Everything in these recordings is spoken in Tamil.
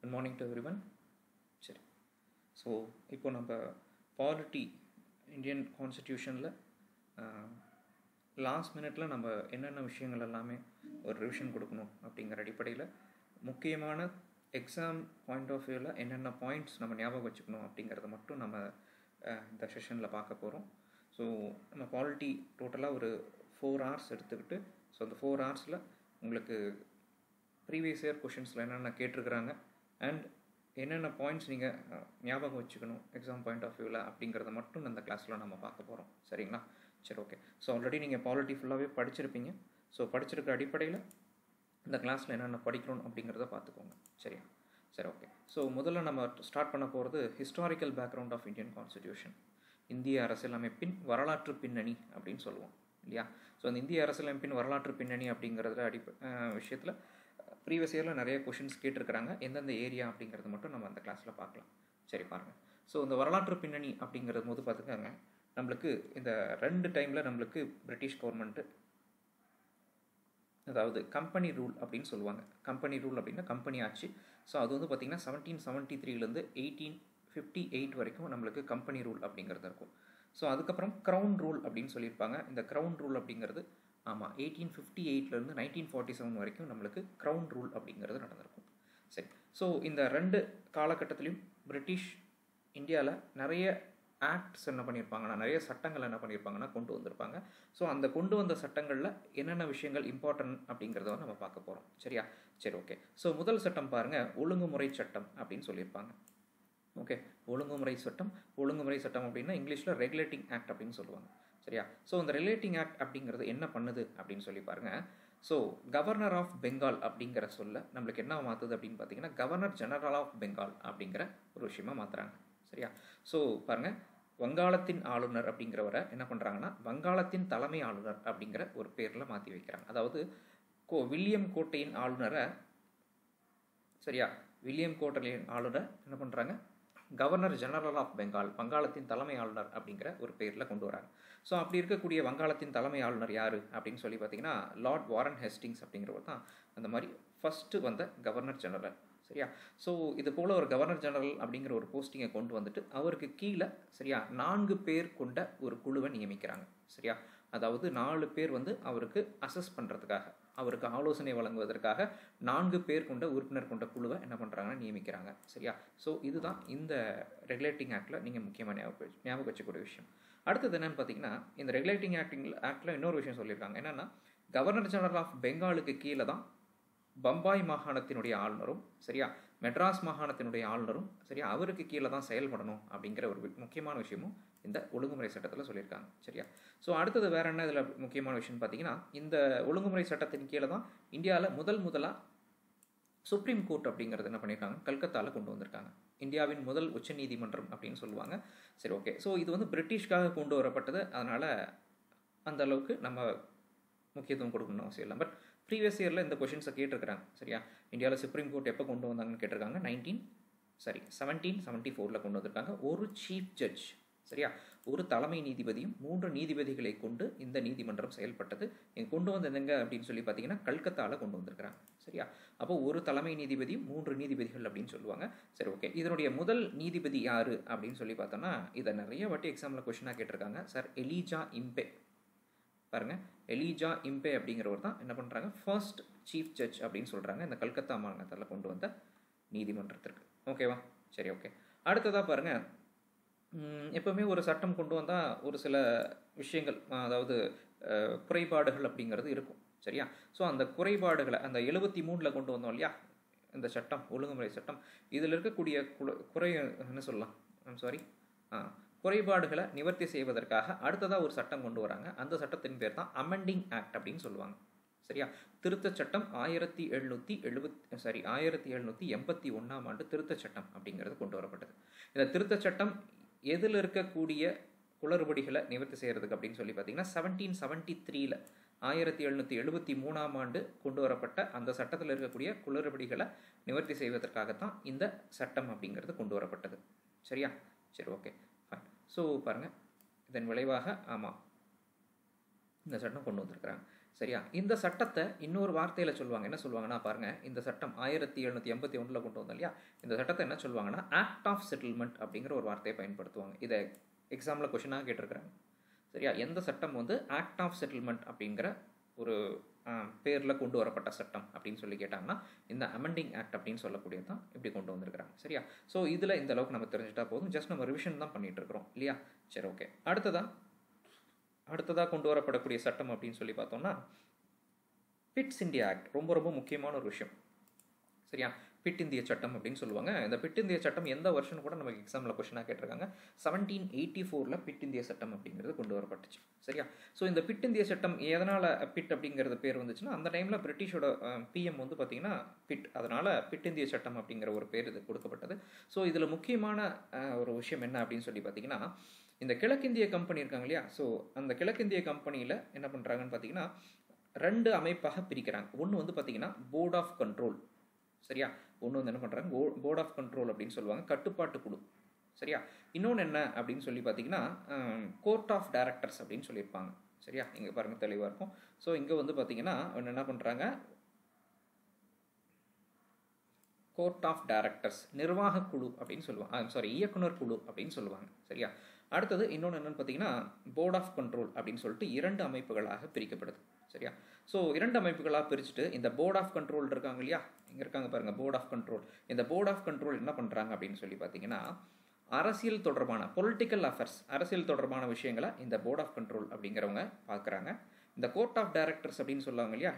Good morning to everyone. சரி, ஸோ இப்போ நம்ம பாலிட்டி இந்தியன் கான்ஸ்டிடியூஷனில் லாஸ்ட் மினிட்ல நம்ம என்னென்ன விஷயங்கள் எல்லாமே ஒரு ரிவிஷன் கொடுக்கணும் அப்படிங்கிற அடிப்படையில் முக்கியமான எக்ஸாம் பாயிண்ட் ஆஃப் வியூவில் என்னென்ன பாயிண்ட்ஸ் நம்ம ஞாபகம் வச்சுக்கணும் அப்படிங்கிறத மட்டும் நம்ம இந்த செஷனில் பார்க்க போகிறோம். ஸோ நம்ம பாலிட்டி டோட்டலாக ஒரு 4 hours எடுத்துக்கிட்டு, ஸோ அந்த 4 hours உங்களுக்கு ப்ரீவியஸ் இயர் கொஷின்ஸில் என்னென்ன கேட்டிருக்கிறாங்க அண்ட் என்னென்ன பாயிண்ட்ஸ் நீங்கள் ஞாபகம் வச்சுக்கணும் எக்ஸாம் பாயிண்ட் ஆஃப் வியூவில் அப்படிங்கிறத மட்டும் இந்த கிளாஸில் நம்ம பார்க்க போகிறோம். சரிங்களா? சரி, ஓகே. ஸோ ஆல்ரெடி நீங்கள் பாலிட்டி ஃபுல்லாகவே படிச்சிருப்பீங்க. ஸோ படிச்சிருக்க அடிப்படையில் இந்த கிளாஸில் என்னென்ன படிக்கணும் அப்படிங்கிறத பார்த்துக்கோங்க. சரியா? சரி, ஓகே. ஸோ முதல்ல நம்ம ஸ்டார்ட் பண்ண போகிறது historical background of Indian constitution. இந்திய அரசியலமைப்பின் வரலாற்று பின்னணி அப்படின்னு சொல்லுவோம் இல்லையா? ஸோ அந்த இந்திய அரசியலமைப்பின் வரலாற்று பின்னணி அப்படிங்கிறத விஷயத்தில் ப்ரீவியஸ் இயரில் நிறைய கொஷின்ஸ் கேட்டிருக்கிறாங்க. எந்தெந்த ஏரியா அப்படிங்கிறது மட்டும் நம்ம அந்த கிளாஸில் பார்க்கலாம். சரி, பாருங்கள். ஸோ இந்த வரலாற்று பின்னணி அப்படிங்கிறது போது பார்த்துக்கோங்க, நம்மளுக்கு இந்த 2 டைமில் நம்மளுக்கு பிரிட்டிஷ் கவர்மெண்ட்டு, அதாவது கம்பெனி ரூல் அப்படின்னு சொல்லுவாங்க. கம்பெனி ரூல் அப்படின்னா கம்பெனி ஆட்சி. ஸோ அது வந்து பார்த்திங்கன்னா 1773 1858 வரைக்கும் நம்மளுக்கு கம்பெனி ரூல் அப்படிங்கிறது இருக்கும். ஸோ அதுக்கப்புறம் க்ரௌன் ரூல் அப்படின்னு சொல்லியிருப்பாங்க. இந்த க்ரௌன் ரூல் அப்படிங்கிறது 1858 1947 வரைக்கும் நம்மளுக்கு க்ரௌன் ரூல் அப்படிங்கிறது நடந்திருக்கும். சரி, ஸோ இந்த 2 காலகட்டத்திலையும் பிரிட்டிஷ் இந்தியாவில் நிறைய ஆக்ட்ஸ் என்ன பண்ணியிருப்பாங்கன்னா, நிறைய சட்டங்கள் என்ன பண்ணியிருப்பாங்கன்னா கொண்டு வந்திருப்பாங்க. ஸோ அந்த கொண்டு வந்த சட்டங்களில் என்னென்ன விஷயங்கள் இம்பார்ட்டன்ட் அப்படிங்கிறத நம்ம பார்க்க போகிறோம். சரியா? சரி, ஓகே. ஸோ முதல் சட்டம் பாருங்கள், ஒழுங்குமுறை சட்டம் அப்படின்னு சொல்லியிருப்பாங்க. ஓகே, ஒழுங்குமுறை சட்டம் அப்படின்னா இங்கிலீஷில் ரெகுலேட்டிங் ஆக்ட் அப்படின்னு சொல்லுவாங்க. சரியா? ஸோ இந்த ரெகுலேட்டிங் ஆக்ட் அப்படிங்கிறது என்ன பண்ணுது அப்படின்னு சொல்லி பாருங்கள். ஸோ கவர்னர் ஆஃப் பெங்கால் அப்படிங்கிற சொல்ல நம்மளுக்கு என்ன மாற்றுது அப்படின்னு பார்த்தீங்கன்னா, கவர்னர் ஜெனரல் ஆஃப் பெங்கால் அப்படிங்கிற ஒரு விஷயமா மாற்றுறாங்க. சரியா? ஸோ பாருங்கள், வங்காளத்தின் ஆளுநர் அப்படிங்கிறவரை என்ன பண்ணுறாங்கன்னா, வங்காளத்தின் தலைமை ஆளுநர் அப்படிங்கிற ஒரு பேரில் மாற்றி வைக்கிறாங்க. அதாவது வில்லியம் கோட்டையின் ஆளுநரை, சரியா, வில்லியம் கோட்டையின் ஆளுநர் என்ன பண்ணுறாங்க, கவர்னர் ஜெனரல் ஆஃப் பெங்கால், வங்காளத்தின் தலைமை ஆளுநர் அப்படிங்கிற ஒரு பேரில் கொண்டு வராங்க. ஸோ அப்படி இருக்கக்கூடிய வங்காளத்தின் தலைமை ஆளுநர் யார் அப்படின்னு சொல்லி பார்த்தீங்கன்னா, லார்ட் வாரன் ஹேஸ்டிங்ஸ் அப்படிங்கிறவர் தான் அந்த மாதிரி ஃபஸ்ட்டு வந்த கவர்னர் ஜெனரல். சரியா? ஸோ இது போல் ஒரு கவர்னர் ஜெனரல் அப்படிங்கிற ஒரு போஸ்டிங்கை கொண்டு வந்துட்டு அவருக்கு கீழே, சரியா, 4 பேர் கொண்ட ஒரு குழுவை நியமிக்கிறாங்க. சரியா? அதாவது 4 பேர் வந்து அவருக்கு அசஸ் பண்ணுறதுக்காக, அவருக்கு ஆலோசனை வழங்குவதற்காக 4 பேர் கொண்ட உறுப்பினர் கொண்ட குழுவை என்ன பண்ணுறாங்கன்னா நியமிக்கிறாங்க. சரியா? ஸோ இதுதான் இந்த ரெகுலேட்டிங் ஆக்டில் நீங்கள் முக்கியமாக ஞாபகம் வச்சக்கூடிய விஷயம். அடுத்தது என்னென்னு பார்த்தீங்கன்னா, இந்த ரெகுலேட்டிங் ஆக்டில் இன்னொரு விஷயம் சொல்லியிருக்காங்க. என்னென்னா, கவர்னர் ஜெனரல் ஆஃப் பெங்காலுக்கு கீழே தான் பம்பாய் மாகாணத்தினுடைய ஆளுநரும், சரியா, மெட்ராஸ் மாகாணத்தினுடைய ஆளுநரும், சரியா, அவருக்கு கீழே தான் செயல்படணும் அப்படிங்கிற ஒரு முக்கியமான விஷயமும் இந்த ஒழுங்குமுறை சட்டத்தில் சொல்லியிருக்காங்க. சரியா? ஸோ அடுத்தது வேற என்ன இதில் முக்கியமான விஷயம் பார்த்தீங்கன்னா, இந்த ஒழுங்குமுறை சட்டத்தின் கீழே தான் இந்தியாவில் முதலாக சுப்ரீம் கோர்ட் அப்படிங்கிறது என்ன பண்ணியிருக்காங்க, கல்கத்தாவில் கொண்டு வந்திருக்காங்க. இந்தியாவின் முதல் உச்ச நீதிமன்றம் அப்படின்னு சொல்லுவாங்க. சரி, ஓகே. ஸோ இது வந்து பிரிட்டிஷ்காக கொண்டு வரப்பட்டது. அதனால் அந்த அளவுக்கு நம்ம முக்கியத்துவம் கொடுக்கணும்னு அவசியம் இல்லை. பட் ப்ரீவியஸ் இயரில் இந்த கொஷின்ஸை கேட்டிருக்கிறாங்க. சரியா? இந்தியாவில் சுப்ரீம் கோர்ட் எப்போ கொண்டு வந்தாங்கன்னு கேட்டிருக்காங்க. 1774 கொண்டு வந்திருக்காங்க. ஒரு சீஃப் ஜட்ஜ், சரியா, ஒரு தலைமை நீதிபதியும் 3 நீதிபதிகளை கொண்டு இந்த நீதிமன்றம் செயல்பட்டது. கொண்டு வந்தது எங்க அப்படின்னு சொல்லி பார்த்தீங்கன்னா, கல்கத்தாவில் கொண்டு வந்திருக்கிறாங்க. சரியா? அப்போ ஒரு தலைமை நீதிபதியும் 3 நீதிபதிகள் அப்படின்னு சொல்லுவாங்க. சரி, ஓகே. இதனுடைய முதல் நீதிபதி யார் அப்படின்னு சொல்லி பார்த்தோன்னா, இதை நிறைய வாட்டி எக்ஸாமில் கொஷினாக கேட்டிருக்காங்க. Sir Elijah Impey. பாருங்கள், எலிஜா இம்பே அப்படிங்கிறவர் தான் என்ன பண்ணுறாங்க, ஃபர்ஸ்ட் சீஃப் ஜட்ஜ் அப்படின்னு சொல்கிறாங்க இந்த கல்கத்தா மாநிலத்தில் கொண்டு வந்த நீதிமன்றத்திற்கு. ஓகேவா? சரி, ஓகே. அடுத்ததாக பாருங்கள், எப்போவுமே ஒரு சட்டம் கொண்டு வந்தால் ஒரு சில விஷயங்கள், அதாவது குறைபாடுகள் அப்படிங்கிறது இருக்கும். சரியா? ஸோ அந்த குறைபாடுகளை அந்த 73 கொண்டு வந்தோம் இல்லையா, இந்த சட்டம், ஒழுங்குமுறை சட்டம், இதில் இருக்கக்கூடிய என்ன சொல்லலாம், குறைபாடுகளை நிவர்த்தி செய்வதற்காக அடுத்ததாக ஒரு சட்டம் கொண்டு வராங்க. அந்த சட்டத்தின் பேர் தான் அமெண்டிங் ஆக்ட் அப்படின்னு சொல்லுவாங்க. சரியா? திருத்த சட்டம் 1781 திருத்த சட்டம் அப்படிங்கிறது கொண்டு வரப்பட்டது. இந்த திருத்த சட்டம் எதில் இருக்கக்கூடிய குளறுபடிகளை நிவர்த்தி செய்கிறதுக்கு அப்படின்னு சொல்லி பார்த்தீங்கன்னா, 1773 1773 கொண்டு வரப்பட்ட அந்த சட்டத்தில் இருக்கக்கூடிய குளறுபடிகளை நிவர்த்தி செய்வதற்காகத்தான் இந்த சட்டம் அப்படிங்கிறது கொண்டு வரப்பட்டது. சரியா? சரி, ஓகே, ஃபைன். ஸோ பாருங்கள், இதன் விளைவாக இந்த சட்டம் கொண்டு வந்திருக்கிறாங்க. சரியா? இந்த சட்டத்தை இன்னொரு வார்த்தையில் சொல்லுவாங்க. என்ன சொல்லுவாங்கன்னா பாருங்க, இந்த சட்டம் 1781 கொண்டு வந்தோம் இல்லையா? இந்த சட்டத்தை என்ன சொல்லுவாங்கன்னா ஆக்ட் ஆஃப் செட்டில்மெண்ட் அப்படிங்கிற ஒரு வார்த்தையை பயன்படுத்துவாங்க. இதை எக்ஸாமில் கொஷினாக கேட்டிருக்கிறாங்க. சரியா? எந்த சட்டம் வந்து ஆக்ட் ஆஃப் செட்டில்மெண்ட் அப்படிங்கிற ஒரு பேரில் கொண்டு வரப்பட்ட சட்டம் அப்படின்னு சொல்லி கேட்டாங்கன்னா இந்த அமெண்டிங் ஆக்ட் அப்படின்னு சொல்லக்கூடியது தான் இப்படி கொண்டு வந்திருக்கிறாங்க. சரியா? ஸோ இதில் இந்த அளவுக்கு நம்ம தெரிஞ்சுட்டா போதும். ஜஸ்ட் நம்ம ரிவிஷன் தான் பண்ணிட்டு இருக்கிறோம் இல்லையா? சரி, ஓகே. அடுத்ததாக கொண்டு வரப்படக்கூடிய சட்டம் அப்படின்னு சொல்லி பார்த்தோம்னா பிட்ஸ் இந்தியா ஆக்ட். ரொம்ப ரொம்ப முக்கியமான ஒரு விஷயம். சரியா? பிட் இந்திய சட்டம் அப்படின்னு சொல்லுவாங்க. இந்த பிட் இந்திய சட்டம் எந்த வருஷம் கூட நமக்கு எக்ஸாமில் கொஸ்டினாக கேட்டிருக்காங்க. 1784 பிட் இந்திய சட்டம் அப்படிங்கிறது கொண்டு வரப்பட்டுச்சு. சரியா? ஸோ இந்த பிட் இந்திய சட்டம் எதனால் பிட் அப்படிங்கிறது பேர் வந்துச்சுன்னா அந்த டைமில் பிரிட்டிஷோட பிஎம் வந்து பார்த்தீங்கன்னா பிட், அதனால் பிட் இந்திய சட்டம் அப்படிங்கிற ஒரு பேர் இது கொடுக்கப்பட்டது. ஸோ இதில் முக்கியமான ஒரு விஷயம் என்ன அப்படின்னு சொல்லி பார்த்தீங்கன்னா இந்த கிழக்கிந்திய கம்பெனி இருக்காங்க இல்லையா? ஸோ அந்த கிழக்கிந்திய கம்பெனியில் என்ன பண்ணுறாங்கன்னு பார்த்தீங்கன்னா 2 அமைப்பாக பிரிக்கிறாங்க. ஒன்று வந்து பார்த்தீங்கன்னா போர்ட் ஆஃப் கண்ட்ரோல். சரியா? ஒன்று வந்து என்ன பண்ணுறாங்க, போர்ட் ஆஃப் கண்ட்ரோல் அப்படின்னு சொல்லுவாங்க, கட்டுப்பாட்டு குழு. சரியா? இன்னொன்று என்ன அப்படின்னு சொல்லி பார்த்தீங்கன்னா கோர்ட் ஆஃப் டைரக்டர்ஸ் அப்படின்னு சொல்லியிருப்பாங்க. சரியா? இங்கே பாருங்கள் தெளிவாக இருக்கும். ஸோ இங்கே வந்து பார்த்தீங்கன்னா என்ன பண்ணுறாங்க, கோர்ட் ஆஃப் டைரக்டர்ஸ் நிர்வாக குழு அப்படின்னு சொல்லுவாங்க. இயக்குனர் குழு அப்படின்னு சொல்லுவாங்க. சரியா? அடுத்தது இன்னொன்று என்னன்னு பார்த்தீங்கன்னா போர்ட் ஆஃப் கண்ட்ரோல் அப்படின்னு சொல்லிட்டு 2 அமைப்புகளாக பிரிக்கப்படுது. சரியா? ஸோ 2 அமைப்புகளாக பிரிச்சுட்டு இந்த போர்ட் ஆஃப் கண்ட்ரோல் இருக்காங்க இல்லையா? இங்கே இருக்காங்க பாருங்கள், போர்ட் ஆஃப் கண்ட்ரோல். இந்த போர்ட் ஆஃப் கண்ட்ரோல் என்ன பண்ணுறாங்க அப்படின்னு சொல்லி பார்த்தீங்கன்னா அரசியல் தொடர்பான பொலிட்டிக்கல் அஃபேர்ஸ், அரசியல் தொடர்பான விஷயங்களை இந்த போர்ட் ஆஃப் கண்ட்ரோல் அப்படிங்கிறவங்க பார்க்குறாங்க. இந்த கோர்ட் ஆஃப் டைரக்டர்ஸ் அப்படின்னு சொல்லுவாங்க இல்லையா,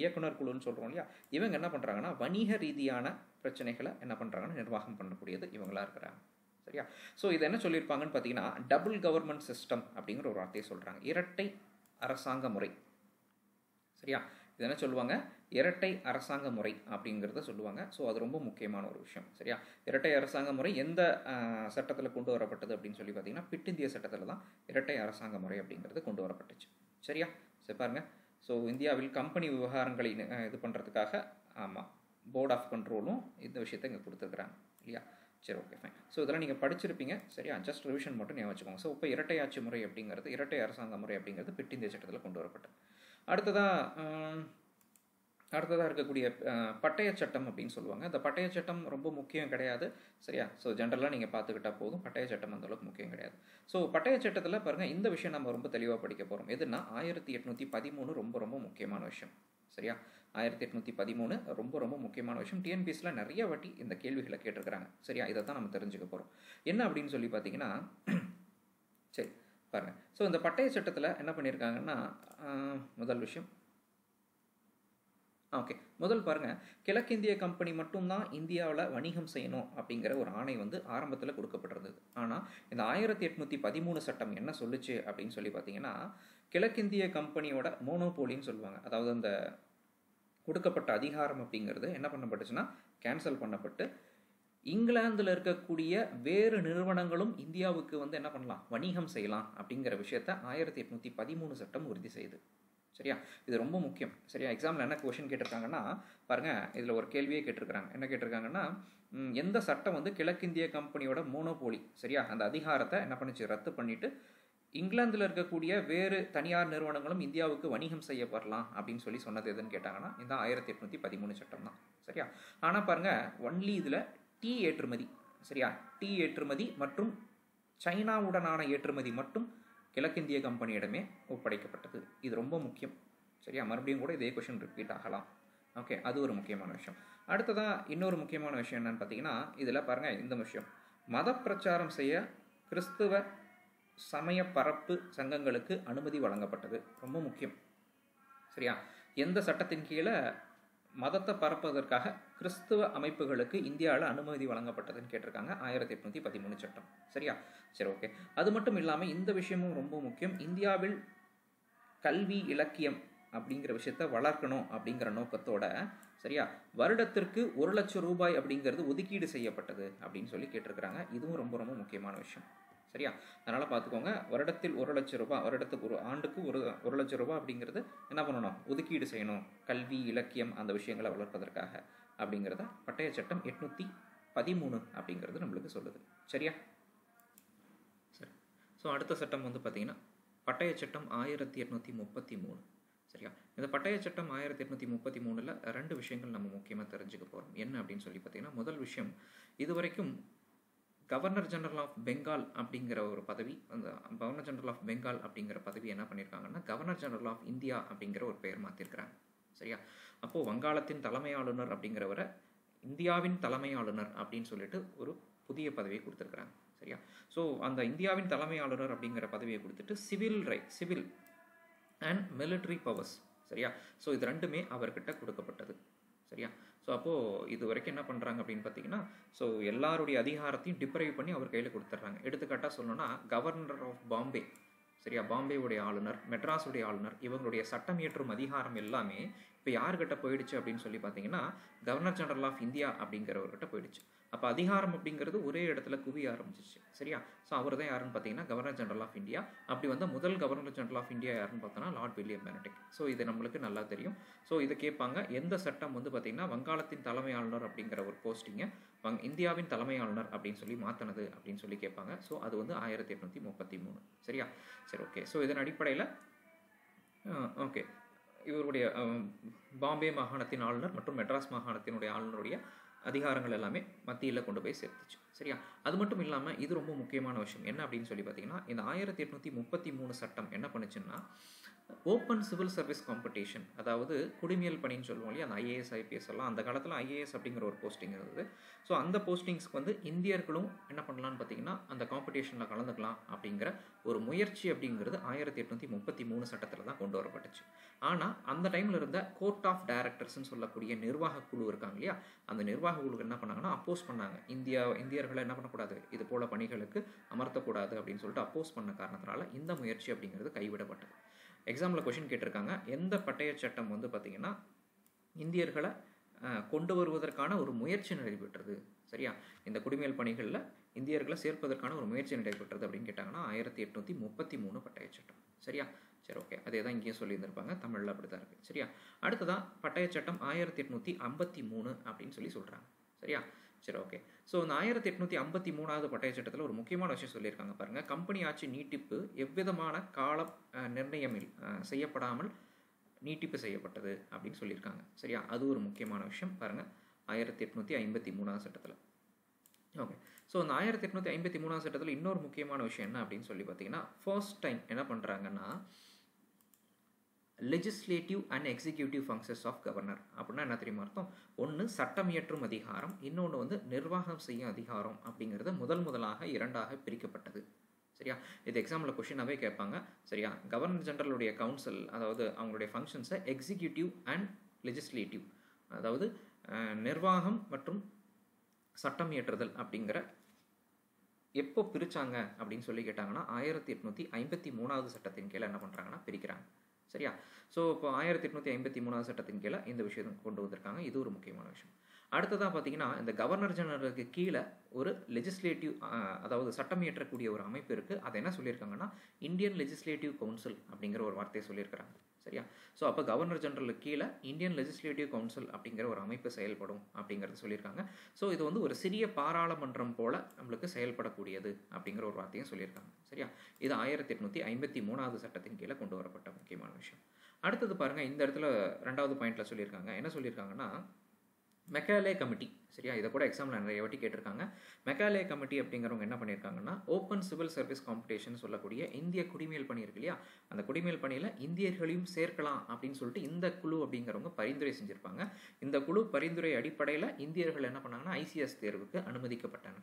இயக்குனர் குழுன்னு சொல்கிறோம் இல்லையா, இவங்க என்ன பண்ணுறாங்கன்னா வணிக ரீதியான பிரச்சனைகளை என்ன பண்ணுறாங்கன்னா நிர்வாகம் பண்ணக்கூடியது இவங்களா இருக்கிறாங்க. சரியா? ஸோ இதை என்ன சொல்லியிருப்பாங்கன்னு பார்த்தீங்கன்னா டபுள் கவர்மெண்ட் சிஸ்டம் அப்படிங்கிற ஒரு வார்த்தையை சொல்கிறாங்க, இரட்டை அரசாங்க முறை. சரியா? இது என்ன சொல்லுவாங்க, இரட்டை அரசாங்க முறை அப்படிங்கிறத சொல்லுவாங்க. ஸோ அது ரொம்ப முக்கியமான ஒரு விஷயம். சரியா? இரட்டை அரசாங்க முறை எந்த சட்டத்தில் கொண்டு வரப்பட்டது அப்படின்னு சொல்லி பார்த்தீங்கன்னா பிட் இந்திய சட்டத்தில் தான் இரட்டை அரசாங்க முறை அப்படிங்கிறது கொண்டு வரப்பட்டுச்சு. சரியா? சரி பாருங்கள். ஸோ இந்தியாவில் கம்பெனி விவகாரங்களை இது பண்ணுறதுக்காக போர்ட் ஆஃப் கண்ட்ரோலும் இந்த விஷயத்தை இங்கே கொடுத்துருக்குறாங்க இல்லையா? சரி, ஓகே, ஃபைன். ஸோ இதெல்லாம் நீங்கள் படிச்சிருப்பீங்க. சரியா? ஜஸ்ட் ரிவிஷன் மட்டும் ஞாபகம் வச்சுக்கோங்க. ஸோ இப்போ இரட்டை ஆட்சி முறை அப்படிங்கிறது, இரட்டை அரசாங்க முறை அப்படிங்கிறது பிட் இந்திய சட்டத்தில் கொண்டு வரப்பட்டது. அடுத்ததாக இருக்கக்கூடிய பட்டய சட்டம் அப்படின்னு சொல்லுவாங்க. இந்த பட்டய சட்டம் ரொம்ப முக்கியம் கிடையாது. சரியா? ஸோ ஜென்ரலாக நீங்கள் பார்த்துக்கிட்டா போதும். பட்டய சட்டம் அந்த அளவுக்கு முக்கியம் கிடையாது. ஸோ பட்டய சட்டத்தில் பாருங்கள், இந்த விஷயம் நம்ம ரொம்ப தெளிவாக படிக்க போகிறோம். எதுனா 1813 ரொம்ப ரொம்ப முக்கியமான விஷயம். சரியா? 1813 ரொம்ப ரொம்ப முக்கியமான விஷயம். டிஎன்பிஎஸ்சியில் நிறைய வாட்டி இந்த கேள்விகளை கேட்டிருக்கிறாங்க. சரியா? இதை தான் நம்ம தெரிஞ்சுக்க போகிறோம். என்ன அப்படின்னு சொல்லி பார்த்தீங்கன்னா சரி பாருங்கள். ஸோ இந்த பட்டய சட்டத்தில் என்ன பண்ணியிருக்காங்கன்னா முதல் விஷயம் முதல் பாருங்கள், கிழக்கிந்திய கம்பெனி மட்டும்தான் இந்தியாவில் வணிகம் செய்யணும் அப்படிங்கிற ஒரு ஆணை வந்து ஆரம்பத்தில் கொடுக்கப்பட்டிருந்தது. ஆனால் இந்த 1813 சட்டம் என்ன சொல்லுச்சு அப்படின்னு சொல்லி பார்த்தீங்கன்னா கிழக்கிந்திய கம்பெனியோட மோனோபோலின்னு சொல்லுவாங்க. அதாவது அந்த கொடுக்கப்பட்ட அதிகாரம் அப்படிங்கிறது என்ன பண்ணப்பட்டுச்சுன்னா கேன்சல் பண்ணப்பட்டு இங்கிலாந்தில் இருக்கக்கூடிய வேறு நிறுவனங்களும் இந்தியாவுக்கு வந்து என்ன பண்ணலாம், வணிகம் செய்யலாம் அப்படிங்கிற விஷயத்த 1813 சட்டம் உறுதி செய்யுது. சரியா? இது ரொம்ப முக்கியம். சரியா? எக்ஸாமில் என்ன கொஷின் கேட்டிருக்காங்கன்னா பாருங்கள், இதில் ஒரு கேள்வியே கேட்டிருக்கிறாங்க. என்ன கேட்டிருக்காங்கன்னா எந்த சட்டம் வந்து கிழக்கிந்திய கம்பெனியோட மோனோபோலி, சரியா, அந்த அதிகாரத்தை என்ன பண்ணிச்சு, ரத்து பண்ணிட்டு இங்கிலாந்தில் இருக்கக்கூடிய வேறு தனியார் நிறுவனங்களும் இந்தியாவுக்கு வணிகம் செய்ய வரலாம் அப்படின்னு சொல்லி சொன்னது எதுன்னு கேட்டாங்கன்னா இந்த 1813 சட்டம் தான். சரியா? ஆனால் பாருங்கள், ஒன்லி இதில் டீ ஏற்றுமதி, சரியா, டீ ஏற்றுமதி மற்றும் சைனாவுடனான ஏற்றுமதி மட்டும் கிழக்கிந்திய கம்பெனியிடமே ஒப்படைக்கப்பட்டது. இது ரொம்ப முக்கியம். சரியா? மறுபடியும் கூட இதே கொஷின் ரிப்பீட் ஆகலாம். ஓகே, அது ஒரு முக்கியமான விஷயம். அடுத்ததாக இன்னொரு முக்கியமான விஷயம் என்னன்னு பார்த்தீங்கன்னா இதில் பாருங்கள், இந்த விஷயம் மத பிரச்சாரம் செய்ய கிறிஸ்துவ சமய பரப்பு சங்கங்களுக்கு அனுமதி வழங்கப்பட்டது. ரொம்ப முக்கியம். சரியா? எந்த சட்டத்தின் கீழே மதத்தை பரப்புவதற்காக கிறிஸ்துவ அமைப்புகளுக்கு இந்தியாவில் அனுமதி வழங்கப்பட்டதுன்னு கேட்டிருக்காங்க. 1813 சட்டம். சரியா? சரி, ஓகே. அது மட்டும் இல்லாமல் இந்த விஷயமும் ரொம்ப முக்கியம். இந்தியாவில் கல்வி இலக்கியம் அப்படிங்கிற விஷயத்த வளர்க்கணும் அப்படிங்கிற நோக்கத்தோட சரியா வருடத்திற்கு 1 லட்சம் ரூபாய் அப்படிங்கிறது ஒதுக்கீடு செய்யப்பட்டது அப்படின்னு சொல்லி கேட்டிருக்கிறாங்க. இதுவும் ரொம்ப ரொம்ப முக்கியமான விஷயம். சரியா? அதனால் பார்த்துக்கோங்க, வருடத்தில் 1 லட்சம் ரூபாய், வருடத்துக்கு ஒரு ஆண்டுக்கு 1 லட்சம் ரூபாய் அப்படிங்கிறது என்ன பண்ணணும், ஒதுக்கீடு செய்யணும் கல்வி இலக்கியம் அந்த விஷயங்களை வளர்ப்பதற்காக அப்படிங்கிறத பட்டய சட்டம் 813 அப்படிங்கிறது நம்மளுக்கு சொல்லுது. சரியா? சரி. ஸோ அடுத்த சட்டம் வந்து பார்த்தீங்கன்னா பட்டய சட்டம் 1833. சரியா? இந்த பட்டய சட்டம் 1833ல் 2 விஷயங்கள் நம்ம முக்கியமாக தெரிஞ்சுக்க போகிறோம். என்ன அப்படின்னு சொல்லி பார்த்தீங்கன்னா, முதல் விஷயம், இதுவரைக்கும் கவர்னர் ஜெனரல் ஆஃப் பெங்கால் அப்படிங்கிற ஒரு பதவி, அந்த கவர்னர் ஜெனரல் ஆஃப் பெங்கால் அப்படிங்கிற பதவி என்ன பண்ணியிருக்காங்கன்னா, கவர்னர் ஜெனரல் ஆஃப் இந்தியா அப்படிங்கிற ஒரு பெயர் மாற்றிருக்கிறாங்க. சரியா? அப்போது வங்காளத்தின் தலைமை ஆளுநர் அப்படிங்கிறவரை இந்தியாவின் தலைமை ஆளுநர் அப்படின்னு சொல்லிட்டு ஒரு புதிய பதவியை கொடுத்துருக்குறாங்க. சரியா? ஸோ அந்த இந்தியாவின் தலைமை ஆளுநர் அப்படிங்கிற பதவியை கொடுத்துட்டு சிவில் அண்ட் மிலிட்ரி பவர்ஸ், சரியா? ஸோ இது ரெண்டுமே அவர்கிட்ட கொடுக்கப்பட்டது. சரியா? ஸோ அப்போது இது வரைக்கும் என்ன பண்ணுறாங்க அப்படின்னு பார்த்தீங்கன்னா, ஸோ எல்லாருடைய அதிகாரத்தையும் டிப்ரைவ் பண்ணி அவர் கையில் கொடுத்துட்றாங்க. எடுத்துக்காட்டாக சொல்லணும்னா, கவர்னர் ஆஃப் பாம்பே, சரியா, பாம்பேவுடைய ஆளுநர், மெட்ராஸுடைய ஆளுநர், இவங்களுடைய சட்டம் இயற்றும் அதிகாரம் எல்லாமே இப்போ யார்கிட்ட போயிடுச்சு அப்படின்னு சொல்லி பார்த்தீங்கன்னா, கவர்னர் ஜெனரல் ஆஃப் இந்தியா அப்படிங்கிறவர்கிட்ட போயிடுச்சு. அப்போ அதிகாரம் அப்படிங்கிறது ஒரே இடத்துல குவிய ஆரம்பிச்சிச்சு. சரியா? ஸோ அவர் தான் யாருன்னு பார்த்தீங்கன்னா கவர்னர் ஜெனரல் ஆஃப் இந்தியா. அப்படி வந்து முதல் கவர்னர் ஜெனரல் ஆஃப் இந்தியா யாருன்னு பார்த்தோன்னா லார்ட் வில்லியம் பெனடிக்ட். ஸோ இது நம்மளுக்கு நல்லா தெரியும். ஸோ இதை கேட்பாங்க, எந்த சட்டம் வந்து பார்த்தீங்கன்னா வங்காளத்தின் தலைமை ஆளுநர் அப்படிங்கிற ஒரு போஸ்டிங்கை இந்தியாவின் தலைமை ஆளுநர் அப்படின்னு சொல்லி மாற்றினது அப்படின்னு சொல்லி கேட்பாங்க. ஸோ அது வந்து 1833. சரியா? சரி, ஓகே. ஸோ இதன் அடிப்படையில் ஓகே, இவருடைய பாம்பே மாகாணத்தின் ஆளுநர் மற்றும் மெட்ராஸ் மாகாணத்தினுடைய ஆளுநருடைய அதிகாரங்கள் எல்லாமே மத்தியில் கொண்டு போய் சேர்த்துச்சு. சரியா? அது மட்டும் இல்லாமல் இது ரொம்ப முக்கியமான விஷயம் என்ன அப்படின்னு சொல்லி பார்த்தீங்கன்னா, இந்த 1833 சட்டம் என்ன பண்ணுச்சுன்னா, ஓப்பன் சிவில் சர்வீஸ் காம்படிஷன், அதாவது குடிமையல் பணின்னு சொல்லுவோம் இல்லையா, அந்த ஐஏஎஸ் ஐபிஎஸ் எல்லாம் அந்த காலத்தில் ஐஏஎஸ் அப்படிங்கிற ஒரு போஸ்டிங் இருந்தது. ஸோ அந்த போஸ்டிங்ஸ்க்கு வந்து இந்தியர்களும் என்ன பண்ணலான்னு பார்த்தீங்கன்னா அந்த காம்படிஷனில் கலந்துக்கலாம் அப்படிங்கிற ஒரு முயற்சி அப்படிங்கிறது 1833 சட்டத்தில் தான் கொண்டு வரப்பட்டுச்சு. ஆனால் அந்த டைமில் இருந்த கோர்ட் ஆஃப் டைரக்டர்ஸ்ன்னு சொல்லக்கூடிய நிர்வாக குழு இருக்காங்க இல்லையா, அந்த நிர்வாக குழு என்ன பண்ணாங்கன்னா அப்போஸ் பண்ணாங்க. இந்தியர்களை என்ன பண்ணக்கூடாது, இது போல பணிகளுக்கு அமர்த்தக்கூடாது அப்படின்னு சொல்லிட்டு அப்போஸ் பண்ண காரணத்தினால இந்த முயற்சி அப்படிங்கிறது கைவிடப்பட்டது. எக்ஸாமில் கொஷின் கேட்டிருக்காங்க, எந்த பட்டய சட்டம் வந்து பார்த்தீங்கன்னா இந்தியர்களை கொண்டு வருவதற்கான ஒரு முயற்சி நடைபெற்றது. சரியா? இந்த குடிமையல் பணிகளில் இந்தியர்களை சேர்ப்பதற்கான ஒரு முயற்சி நடைபெற்றது அப்படின்னு கேட்டாங்கன்னா 1833 பட்டய சட்டம். சரியா? சரி, ஓகே. அதே தான் இங்கேயும் சொல்லியிருந்திருப்பாங்க, தமிழில் அப்படி தான் இருக்குது. சரியா? அடுத்ததான் பட்டய சட்டம் 1853 அப்படின்னு சொல்லி சொல்கிறாங்க. சரியா? சரி, ஓகே. ஸோ இந்த 1853வது பட்டய சட்டத்தில் ஒரு முக்கியமான விஷயம் சொல்லியிருக்காங்க பாருங்கள், கம்பெனி ஆட்சி நீட்டிப்பு எவ்விதமான கால நிர்ணயமில் செய்யப்படாமல் நீட்டிப்பு செய்யப்பட்டது அப்படின்னு சொல்லியிருக்காங்க. சரியா? அது ஒரு முக்கியமான விஷயம் பாருங்கள் 1853வது சட்டத்தில். ஓகே. ஸோ இந்த 1853வது சட்டத்தில் இன்னொரு முக்கியமான விஷயம் என்ன அப்படின்னு சொல்லி பார்த்தீங்கன்னா, ஃபர்ஸ்ட் டைம் என்ன பண்ணுறாங்கன்னா legislative and executive functions of governor அப்படின்னா என்ன தெரியுமா அர்த்தம்? ஒன்று சட்டம் இயற்றும் அதிகாரம், இன்னொன்று வந்து நிர்வாகம் செய்யும் அதிகாரம் அப்படிங்கிறது முதலாக இரண்டாக பிரிக்கப்பட்டது. சரியா? இது எக்ஸாம்பிள் கொஷினாகவே கேட்பாங்க. சரியா? கவர்னர் ஜெனரலுடைய கவுன்சில், அதாவது அவங்களுடைய ஃபங்க்ஷன்ஸை எக்ஸிக்யூட்டிவ் அண்ட் லெஜிஸ்லேட்டிவ், அதாவது நிர்வாகம் மற்றும் சட்டம் இயற்றுதல் அப்படிங்கிற எப்போ பிரித்தாங்க அப்படின்னு சொல்லி கேட்டாங்கன்னா 1853வது சட்டத்தின் கீழே என்ன பண்ணுறாங்கன்னா பிரிக்கிறாங்க. சரியா? ஸோ இப்போ 1853வது சட்டத்தின் கீழே இந்த விஷயத்தை கொண்டு வந்திருக்காங்க. இது ஒரு முக்கியமான விஷயம். அடுத்ததாக பார்த்தீங்கன்னா, இந்த கவர்னர் ஜெனரலுக்கு கீழே ஒரு லெஜிஸ்லேட்டிவ், அதாவது சட்டம் இயற்றக்கூடிய ஒரு அமைப்பு இருக்குது. அதை என்ன சொல்லியிருக்காங்கன்னா இந்தியன் லெஜிஸ்லேட்டிவ் கவுன்சில் அப்படிங்கிற ஒரு வார்த்தையை சொல்லியிருக்கிறாங்க. சரியா? ஸோ அப்போ கவர்னர் ஜெனரலுக்கு கீழே இந்தியன் லெஜிஸ்லேட்டிவ் கவுன்சில் அப்படிங்கிற ஒரு அமைப்பு செயல்படும் அப்படிங்கிறத சொல்லியிருக்காங்க. ஸோ இது வந்து ஒரு சிறிய பாராளுமன்றம் போல நம்மளுக்கு செயல்படக்கூடியது அப்படிங்கிற ஒரு வார்த்தையும் சொல்லியிருக்காங்க. சரியா? இது 1853வது சட்டத்தின் கீழே கொண்டு வரப்பட்ட முக்கியமான விஷயம். அடுத்தது பாருங்கள், இந்த இடத்துல 2வது பாயிண்டில் சொல்லியிருக்காங்க. என்ன சொல்லியிருக்காங்கன்னா மெக்காலே கமிட்டி. சரியா? இதை கூட எக்ஸாமில் நிறைய வாட்டி கேட்டிருக்காங்க. மெக்காலே கமிட்டி அப்படிங்கிறவங்க என்ன பண்ணியிருக்காங்கன்னா ஓப்பன் சிவில் சர்வீஸ் காம்படிஷன் சொல்லக்கூடிய இந்திய குடிமையல் பணி இருக்கு இல்லையா, அந்த குடிமையல் பணியில் இந்தியர்களையும் சேர்க்கலாம் அப்படின்னு சொல்லிட்டு இந்த குழு அப்படிங்கிறவங்க பரிந்துரை செஞ்சுருப்பாங்க. இந்த குழு பரிந்துரை அடிப்படையில் இந்தியர்கள் என்ன பண்ணாங்கன்னா ஐசிஎஸ் தேர்வுக்கு அனுமதிக்கப்பட்டாங்க.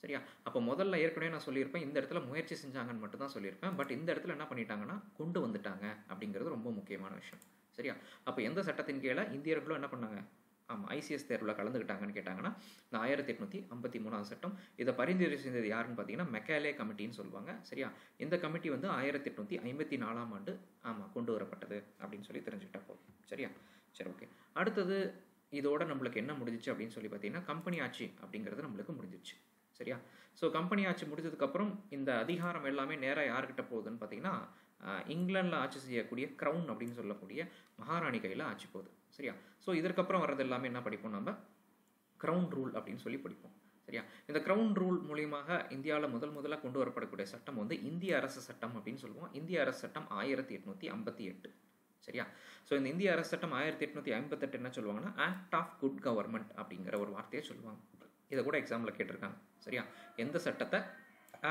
சரியா? அப்போ முதல்ல ஏற்கனவே நான் சொல்லியிருப்பேன், இந்த இடத்துல முயற்சி செஞ்சாங்கன்னு மட்டும் தான் சொல்லியிருப்பேன். பட் இந்த இடத்துல என்ன பண்ணிட்டாங்கன்னா கொண்டு வந்துட்டாங்க அப்படிங்கிறது ரொம்ப முக்கியமான விஷயம். சரியா? அப்போ எந்த சட்டத்தின் கீழே இந்தியர்களும் என்ன பண்ணாங்க, ஆமாம், ஐசிஎஸ் தேர்வில் கலந்துக்கிட்டாங்கன்னு கேட்டாங்கன்னா இந்த 1853வது சட்டம். இதை பரிந்துரை செஞ்சது யாருன்னு பார்த்தீங்கன்னா மெக்காலே கமிட்டின்னு சொல்லுவாங்க. சரியா? இந்த கமிட்டி வந்து 1854ஆம் ஆண்டு கொண்டு வரப்பட்டது அப்படின்னு சொல்லி தெரிஞ்சுக்கிட்டா போதும். சரியா? சரி, ஓகே. அடுத்தது இதோட நம்மளுக்கு என்ன முடிஞ்சிச்சு அப்படின்னு சொல்லி பார்த்தீங்கன்னா கம்பெனி ஆட்சி அப்படிங்கிறது நம்மளுக்கு முடிஞ்சிச்சு. சரியா? ஸோ கம்பெனி ஆட்சி முடிஞ்சதுக்கப்புறம் இந்த அதிகாரம் எல்லாமே நேராக யார்கிட்ட போகுதுன்னு பார்த்தீங்கன்னா இங்கிலாண்டில் ஆட்சி செய்யக்கூடிய க்ரௌன் அப்படின்னு சொல்லக்கூடிய மகாராணி கையில் ஆட்சி போகுது. சரியா? ஸோ இதற்கப்புறம் வர்றது எல்லாமே என்ன படிப்போம், நம்ம க்ரௌன் ரூல் அப்படின்னு சொல்லி படிப்போம். சரியா? இந்த க்ரௌன் ரூல் மூலியமாக இந்தியாவில் முதலாக கொண்டு வரப்படக்கூடிய சட்டம் வந்து இந்திய அரசு சட்டம் அப்படின்னு சொல்லுவோம். இந்திய அரசு சட்டம் 1858. சரியா? ஸோ இந்த இந்திய அரசு சட்டம் 1858 என்ன சொல்லுவாங்கன்னா ஆக்ட் ஆஃப் குட் கவர்மெண்ட் அப்படிங்கிற ஒரு வார்த்தையை சொல்லுவாங்க. இதை கூட எக்ஸாம்பிள் கேட்டிருக்காங்க. சரியா? எந்த சட்டத்தை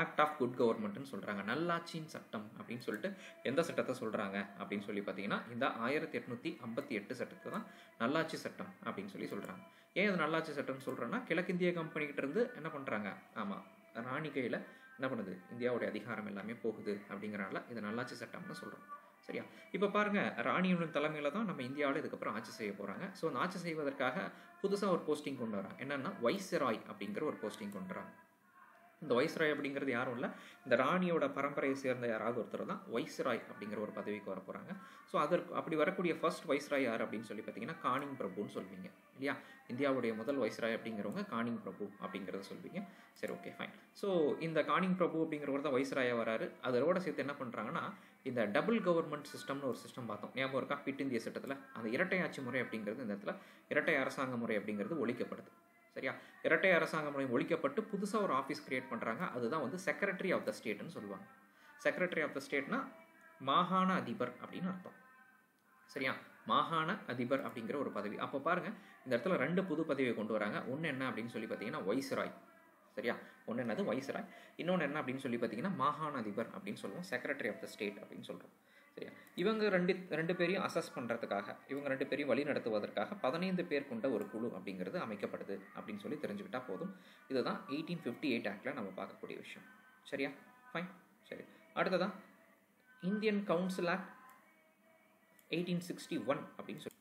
ஆக்ட் ஆஃப் குட் கவர்மெண்ட்னு சொல்கிறாங்க, நல்லாட்சியின் சட்டம் அப்படின்னு சொல்லிட்டு எந்த சட்டத்தை சொல்கிறாங்க அப்படின்னு சொல்லி பார்த்தீங்கன்னா இந்த 1858 சட்டத்தை தான் நல்லாட்சி சட்டம் அப்படின்னு சொல்லி சொல்கிறாங்க. ஏன் இது நல்லாட்சி சட்டம்னு சொல்கிறேன்னா கிழக்கிந்திய கம்பெனிகிட்ட இருந்து என்ன பண்ணுறாங்க, ஆமாம் ராணி கையில் என்ன பண்ணுது, இந்தியாவுடைய அதிகாரம் எல்லாமே போகுது அப்படிங்கிறனால இது நல்லாட்சி சட்டம்னு சொல்கிறோம். சரியா? இப்போ பாருங்கள், ராணியோட தலைமையில் தான் நம்ம இந்தியாவில் இதுக்கப்புறம் ஆட்சி செய்ய போகிறாங்க. ஸோ அந்த ஆட்சி செய்வதற்காக புதுசாக ஒரு போஸ்டிங் கொண்டு வராங்க. என்னென்னா வைஸ்ராய் அப்படிங்கிற ஒரு போஸ்டிங் கொண்டு வராங்க. இந்த வைஸ்ராய் அப்படிங்கிறது யாரும் இல்லை, இந்த ராணியோட பரம்பரையை சேர்ந்த யாராவது ஒருத்தர் தான் வைஸ்ராய் அப்படிங்கிற ஒரு பதவிக்கு வர போகிறாங்க. ஸோ அதற்கு அப்படி வரக்கூடிய ஃபர்ஸ்ட் வைஸ்ராய் யார் அப்படின்னு சொல்லி பார்த்தீங்கன்னா கானிங் பிரபுன்னு சொல்வீங்க இல்லையா? இந்தியாவுடைய முதல் வைஸ்ராய் அப்படிங்கிறவங்க கானிங் பிரபு அப்படிங்கிறத சொல்வீங்க. சரி, ஓகே, ஃபைன். ஸோ இந்த கானிங் பிரபு அப்படிங்கிறவர் தான் வைஸ்ராயாக வராரு. அதோட சேர்த்து என்ன பண்ணுறாங்கன்னா இந்த டபுள் கவர்மெண்ட் சிஸ்டம்னு ஒரு சிஸ்டம் பார்த்தோம், ஞாபகம் இருக்கா? பிட் இந்திய சட்டத்தில் அந்த இரட்டை ஆட்சி முறை அப்படிங்கிறது இந்த இடத்துல இரட்டை அரசாங்க முறை அப்படிங்கிறது ஒழிக்கப்படுது. சரியா? இரட்டை அரசாங்க முறை ஒழிக்கப்பட்டு புதுசாக ஒரு ஆஃபீஸ் கிரியேட் பண்ணுறாங்க. அதுதான் வந்து செக்ரட்டரி ஆஃப் த ஸ்டேட்னு சொல்லுவாங்க. செக்ரட்டரி ஆஃப் த ஸ்டேட்னா மாகாண அதிபர் அப்படின்னு அர்த்தம். சரியா? மாகாண அதிபர் அப்படிங்கிற ஒரு பதவி. அப்போ பாருங்க, இந்த இடத்துல ரெண்டு புது பதவியை கொண்டு வராங்க. ஒன்று என்ன அப்படின்னு சொல்லி பார்த்தீங்கன்னா வைஸ்ராய். சரியா? ஒன்று என்னது வைஸ்ராய், இன்னொன்று என்ன அப்படின்னு சொல்லி பார்த்தீங்கன்னா மாகாண அதிபர் அப்படின்னு சொல்லுவோம், செக்ரட்டரி ஆஃப் த ஸ்டேட் அப்படின்னு சொல்கிறோம். சரியா? இவங்க ரெண்டு பேரையும் அசஸ் பண்ணுறதுக்காக, இவங்க ரெண்டு பேரையும் வழி நடத்துவதற்காக 15 பேர் கொண்ட ஒரு குழு அப்படிங்கிறது அமைக்கப்படுது அப்படின்னு சொல்லி தெரிஞ்சுக்கிட்டா போதும். இதுதான் 1858 ஆக்டில் நம்ம பார்க்கக்கூடிய விஷயம். சரியா? ஃபைன். சரி, அடுத்ததான் இந்தியன் கவுன்சில் ஆக்ட் 1861 அப்படின்னு சொல்லி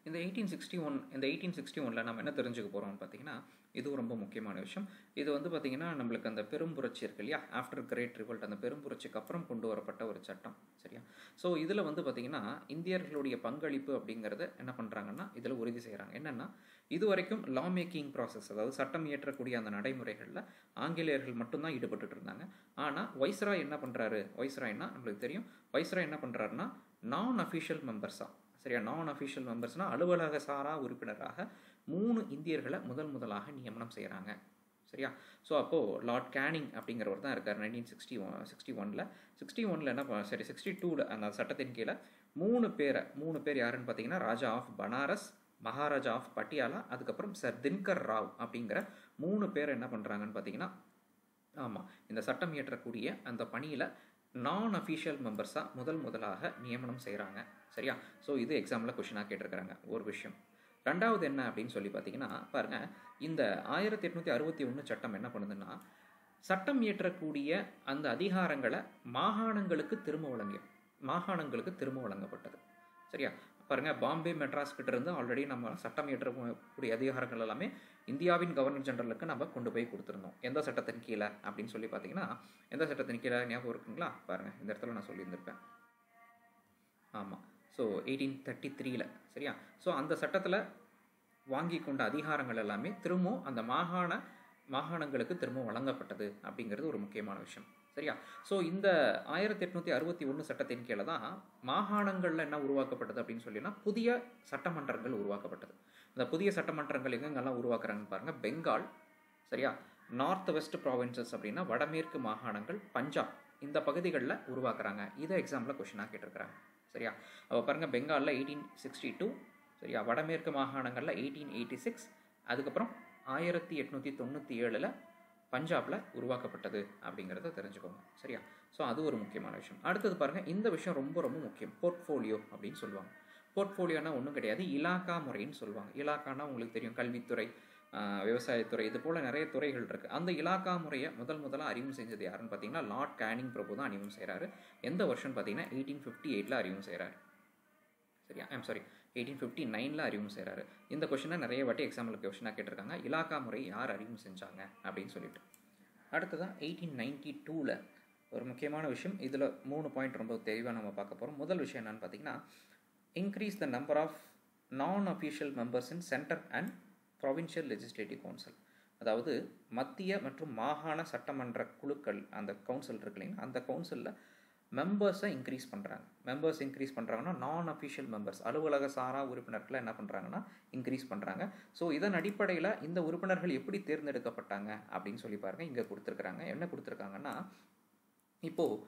இந்த 1861 நம்ம என்ன தெரிஞ்சுக்க போகிறோம்னு பார்த்தீங்கன்னா இது ரொம்ப முக்கியமான விஷயம். இது வந்து பார்த்திங்கன்னா நம்மளுக்கு அந்த பெரும்புரட்சி இருக்கு இல்லையா, ஆஃப்டர் கிரேட் ரிவல்ட், அந்த பெரும்புரட்சிக்கு அப்புறம் கொண்டு வரப்பட்ட ஒரு சட்டம். சரியா? ஸோ இதில் வந்து பார்த்திங்கன்னா இந்தியர்களுடைய பங்களிப்பு அப்படிங்கிறத என்ன பண்ணுறாங்கன்னா இதில் உறுதி செய்கிறாங்க. என்னென்னா இது வரைக்கும் லா மேக்கிங் ப்ராசஸ், அதாவது சட்டம் இயற்றக்கூடிய அந்த நடைமுறைகளில் ஆங்கிலேயர்கள் மட்டும்தான் ஈடுபட்டு இருந்தாங்க. ஆனால் வைஸ்ராய் என்ன பண்ணுறாரு, வைஸ்ராய்னா நம்மளுக்கு தெரியும், வைஸ்ராய் என்ன பண்ணுறாருன்னா நான் அஃபிஷியல் மெம்பர்ஸாக, சரியா, நான் அஃபிஷியல் மெம்பர்ஸ்னால் அலுவலக சாரா உறுப்பினராக 3 இந்தியர்களை முதலாக நியமனம் செய்கிறாங்க. சரியா? ஸோ அப்போது லார்ட் கேனிங் அப்படிங்கிறவர் தான் இருக்கார் 1961. 61 என்ன 62 அந்த சட்டத்தின் கீழே 3 பேர் யாருன்னு பார்த்தீங்கன்னா ராஜா ஆஃப் பனாரஸ், மகாராஜா ஆஃப் பட்டியாலா, அதுக்கப்புறம் சர் தின்கர் ராவ் அப்படிங்கிற 3 பேர் என்ன பண்ணுறாங்கன்னு பார்த்தீங்கன்னா, ஆமாம், இந்த சட்டம் இயற்றக்கூடிய அந்த பணியில் நான் அஃபிஷியல் மெம்பர்ஸாக முதலாக நியமனம் செய்கிறாங்க. சரியா? ஸோ இது எக்ஸாமில் கொஷினாக கேட்டிருக்கிறாங்க ஒரு விஷயம். ரெண்டாவது என்ன அப்படின்னு சொல்லி பார்த்தீங்கன்னா பாருங்கள், இந்த 1861 சட்டம் என்ன பண்ணுதுன்னா சட்டம் இயற்றக்கூடிய அந்த அதிகாரங்களை மாகாணங்களுக்கு திரும்ப வழங்கப்பட்டது. சரியா? பாருங்கள், பாம்பே மெட்ராஸ் கிட்ட இருந்து ஆல்ரெடி நம்ம சட்டம் இயற்றக்கூடிய அதிகாரங்கள் எல்லாமே இந்தியாவின் கவர்னர் ஜெனரலுக்கு நம்ம கொண்டு போய் கொடுத்துருந்தோம். எந்த சட்டத்தின் கீழே அப்படின்னு சொல்லி பார்த்தீங்கன்னா, எந்த சட்டத்தின் கீழே ஞாபகம் இருக்குங்களா? பாருங்கள், இந்த இடத்துல நான் சொல்லியிருந்திருப்பேன். ஆமாம், ஸோ 1833. சரியா? ஸோ அந்த சட்டத்தில் வாங்கி கொண்ட அதிகாரங்கள் எல்லாமே திரும்பவும் அந்த மாகாணங்களுக்கு திரும்ப வழங்கப்பட்டது அப்படிங்கிறது ஒரு முக்கியமான விஷயம். சரியா? ஸோ இந்த 1861 சட்டத்தின் கீழே தான் மாகாணங்களில் என்ன உருவாக்கப்பட்டது அப்படின்னு சொல்லினா புதிய சட்டமன்றங்கள் உருவாக்கப்பட்டது. இந்த புதிய சட்டமன்றங்கள் எங்கெங்கெல்லாம் உருவாக்குறாங்கன்னு பாருங்கள். பெங்கால், சரியா, நார்த் வெஸ்ட் ப்ராவின்சஸ் அப்படின்னா வடமேற்கு மாகாணங்கள், பஞ்சாப், இந்த பகுதிகளில் உருவாக்குறாங்க. இதை எக்ஸாம்பிள் கொஷினாக கேட்டிருக்கிறாங்க. சரியா? அப்போ பாருங்கள், பெங்காலில் 1862, சரியா, வடமேற்கு மாகாணங்களில் 1886, அதுக்கப்புறம் 1897 பஞ்சாபில் உருவாக்கப்பட்டது அப்படிங்கிறத தெரிஞ்சுக்கோங்க. சரியா? ஸோ அது ஒரு முக்கியமான விஷயம். அடுத்தது பாருங்கள், இந்த விஷயம் ரொம்ப முக்கியம், போர்ட்ஃபோலியோ அப்படின்னு சொல்லுவாங்க. போர்ட்ஃபோலியோனா ஒன்றும் கிடையாது, இலாக்கா முறைன்னு சொல்லுவாங்க. இலாக்கானா உங்களுக்கு தெரியும், கல்வித்துறை, விவசாயத்துறை, இது போல் நிறைய துறைகள் இருக்குது. அந்த இலாக்கா முறையை முதலாக அறிமுகம் செஞ்சது யாருன்னு பார்த்தீங்கன்னா லார்ட் கேனிங் பிரபு தான் அறிமுகம் செய்கிறாரு. எந்த வருஷம் பார்த்தீங்கன்னா 1858 அறிமுகம் செய்கிறாரு. சரியா? 1859 அறிமுகம் செய்கிறாரு. இந்த கொஷினை நிறைய வாட்டி எக்ஸாம்பிள் கொஷினாக கேட்டிருக்காங்க, இலாக்கா முறை யார் அறிமுகம் செஞ்சாங்க அப்படின்னு சொல்லிட்டு. அடுத்ததான் 1892 ஒரு முக்கியமான விஷயம். இதில் 3 பாயிண்ட் ரொம்ப தெளிவாக நம்ம பார்க்க போகிறோம். முதல் விஷயம் என்னன்னு பார்த்தீங்கன்னா, இன்க்ரீஸ் த நம்பர் ஆஃப் நான் official members in centre and provincial legislative council. அதாவது மத்திய மற்றும் மாகாண சட்டமன்ற குழுக்கள், அந்த கவுன்சில் இருக்கு இல்லைங்களா, அந்த கவுன்சிலில் மெம்பர்ஸை இன்க்ரீஸ் பண்ணுறாங்கன்னா நான் அஃபிஷியல் மெம்பர்ஸ், அலுவலக சாரா உறுப்பினர்களை என்ன பண்ணுறாங்கன்னா இன்க்ரீஸ் பண்ணுறாங்க. ஸோ இதன் அடிப்படையில் இந்த உறுப்பினர்கள் எப்படி தேர்ந்தெடுக்கப்பட்டாங்க அப்படின்னு சொல்லி பாருங்கள். இங்கே கொடுத்துருக்குறாங்க. என்ன கொடுத்துருக்காங்கன்னா, இப்போது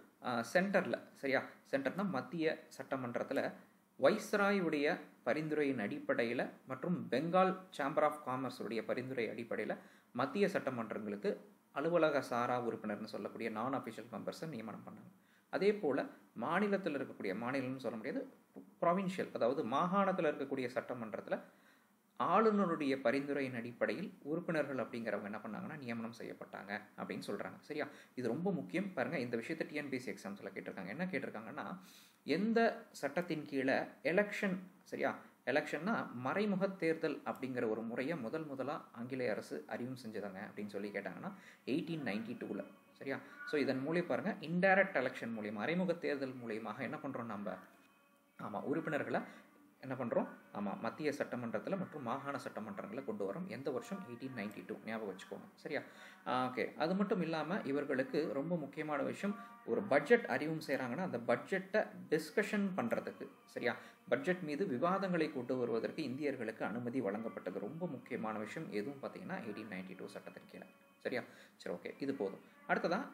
சென்டரில், சரியா, சென்டர்னால் மத்திய சட்டமன்றத்தில் வைஸ்ராயுடைய பரிந்துரையின் அடிப்படையில் மற்றும் பெங்கால் சேம்பர் ஆஃப் காமர்ஸுடைய பரிந்துரை அடிப்படையில் மத்திய சட்டமன்றங்களுக்கு அலுவலக சாரா உறுப்பினர்னு சொல்லக்கூடிய நான் அஃபிஷியல் மெம்பர்ஸை நியமனம் பண்ணாங்க. அதே போல் மாநிலத்தில் இருக்கக்கூடிய, மாநிலம்னு சொல்ல முடியாது, ப்ரொவின்ஷியல், அதாவது மாகாணத்தில் இருக்கக்கூடிய சட்டமன்றத்தில் ஆளுநருடைய பரிந்துரையின் அடிப்படையில் உறுப்பினர்கள் அப்படிங்கிறவங்க என்ன பண்ணாங்கன்னா நியமனம் செய்யப்பட்டாங்க அப்படின்னு சொல்கிறாங்க. சரியா, இது ரொம்ப முக்கியம். பாருங்கள், இந்த விஷயத்தை டிஎன்பிஎஸ்சி எக்ஸாம்ஸில் கேட்டிருக்காங்க. என்ன கேட்டிருக்காங்கன்னா, எந்த சட்டத்தின் கீழே எலெக்ஷன், சரியா, எலெக்ஷன்னா மறைமுக தேர்தல் அப்படிங்கிற ஒரு முறையை முதலாக ஆங்கிலேய அரசு அறிமுகம் செஞ்சதாங்க அப்படின்னு சொல்லி கேட்டாங்கன்னா 1892. சரியா, ஸோ இதன் மூலியம் பாருங்கள், இன்டைரக்ட் எலெக்ஷன் மூலியம், மறைமுக தேர்தல் மூலியமாக என்ன பண்ணுறோம் நம்ம, உறுப்பினர்களை என்ன பண்ணுறோம், மத்திய சட்டமன்றத்தில் மற்றும் மாகாண சட்டமன்றங்களை கொண்டு வரோம். எந்த வருஷம்? 1892, ஞாபகம் வச்சுக்கோங்க. சரியா, ஓகே. அது மட்டும் இல்லாமல் இவர்களுக்கு ரொம்ப முக்கியமான விஷயம், ஒரு பட்ஜெட் அறிவும் செய்கிறாங்கன்னா அந்த பட்ஜெட்டை டிஸ்கஷன் பண்ணுறதுக்கு, சரியா, பட்ஜெட் மீது விவாதங்களை கொண்டு வருவதற்கு இந்தியர்களுக்கு அனுமதி வழங்கப்பட்டது. ரொம்ப முக்கியமான விஷயம் எதுவும் பார்த்தீங்கன்னா 1892 சட்டத்தின் கீழே. சரியா, சரி, ஓகே, இது போதும். அடுத்ததான்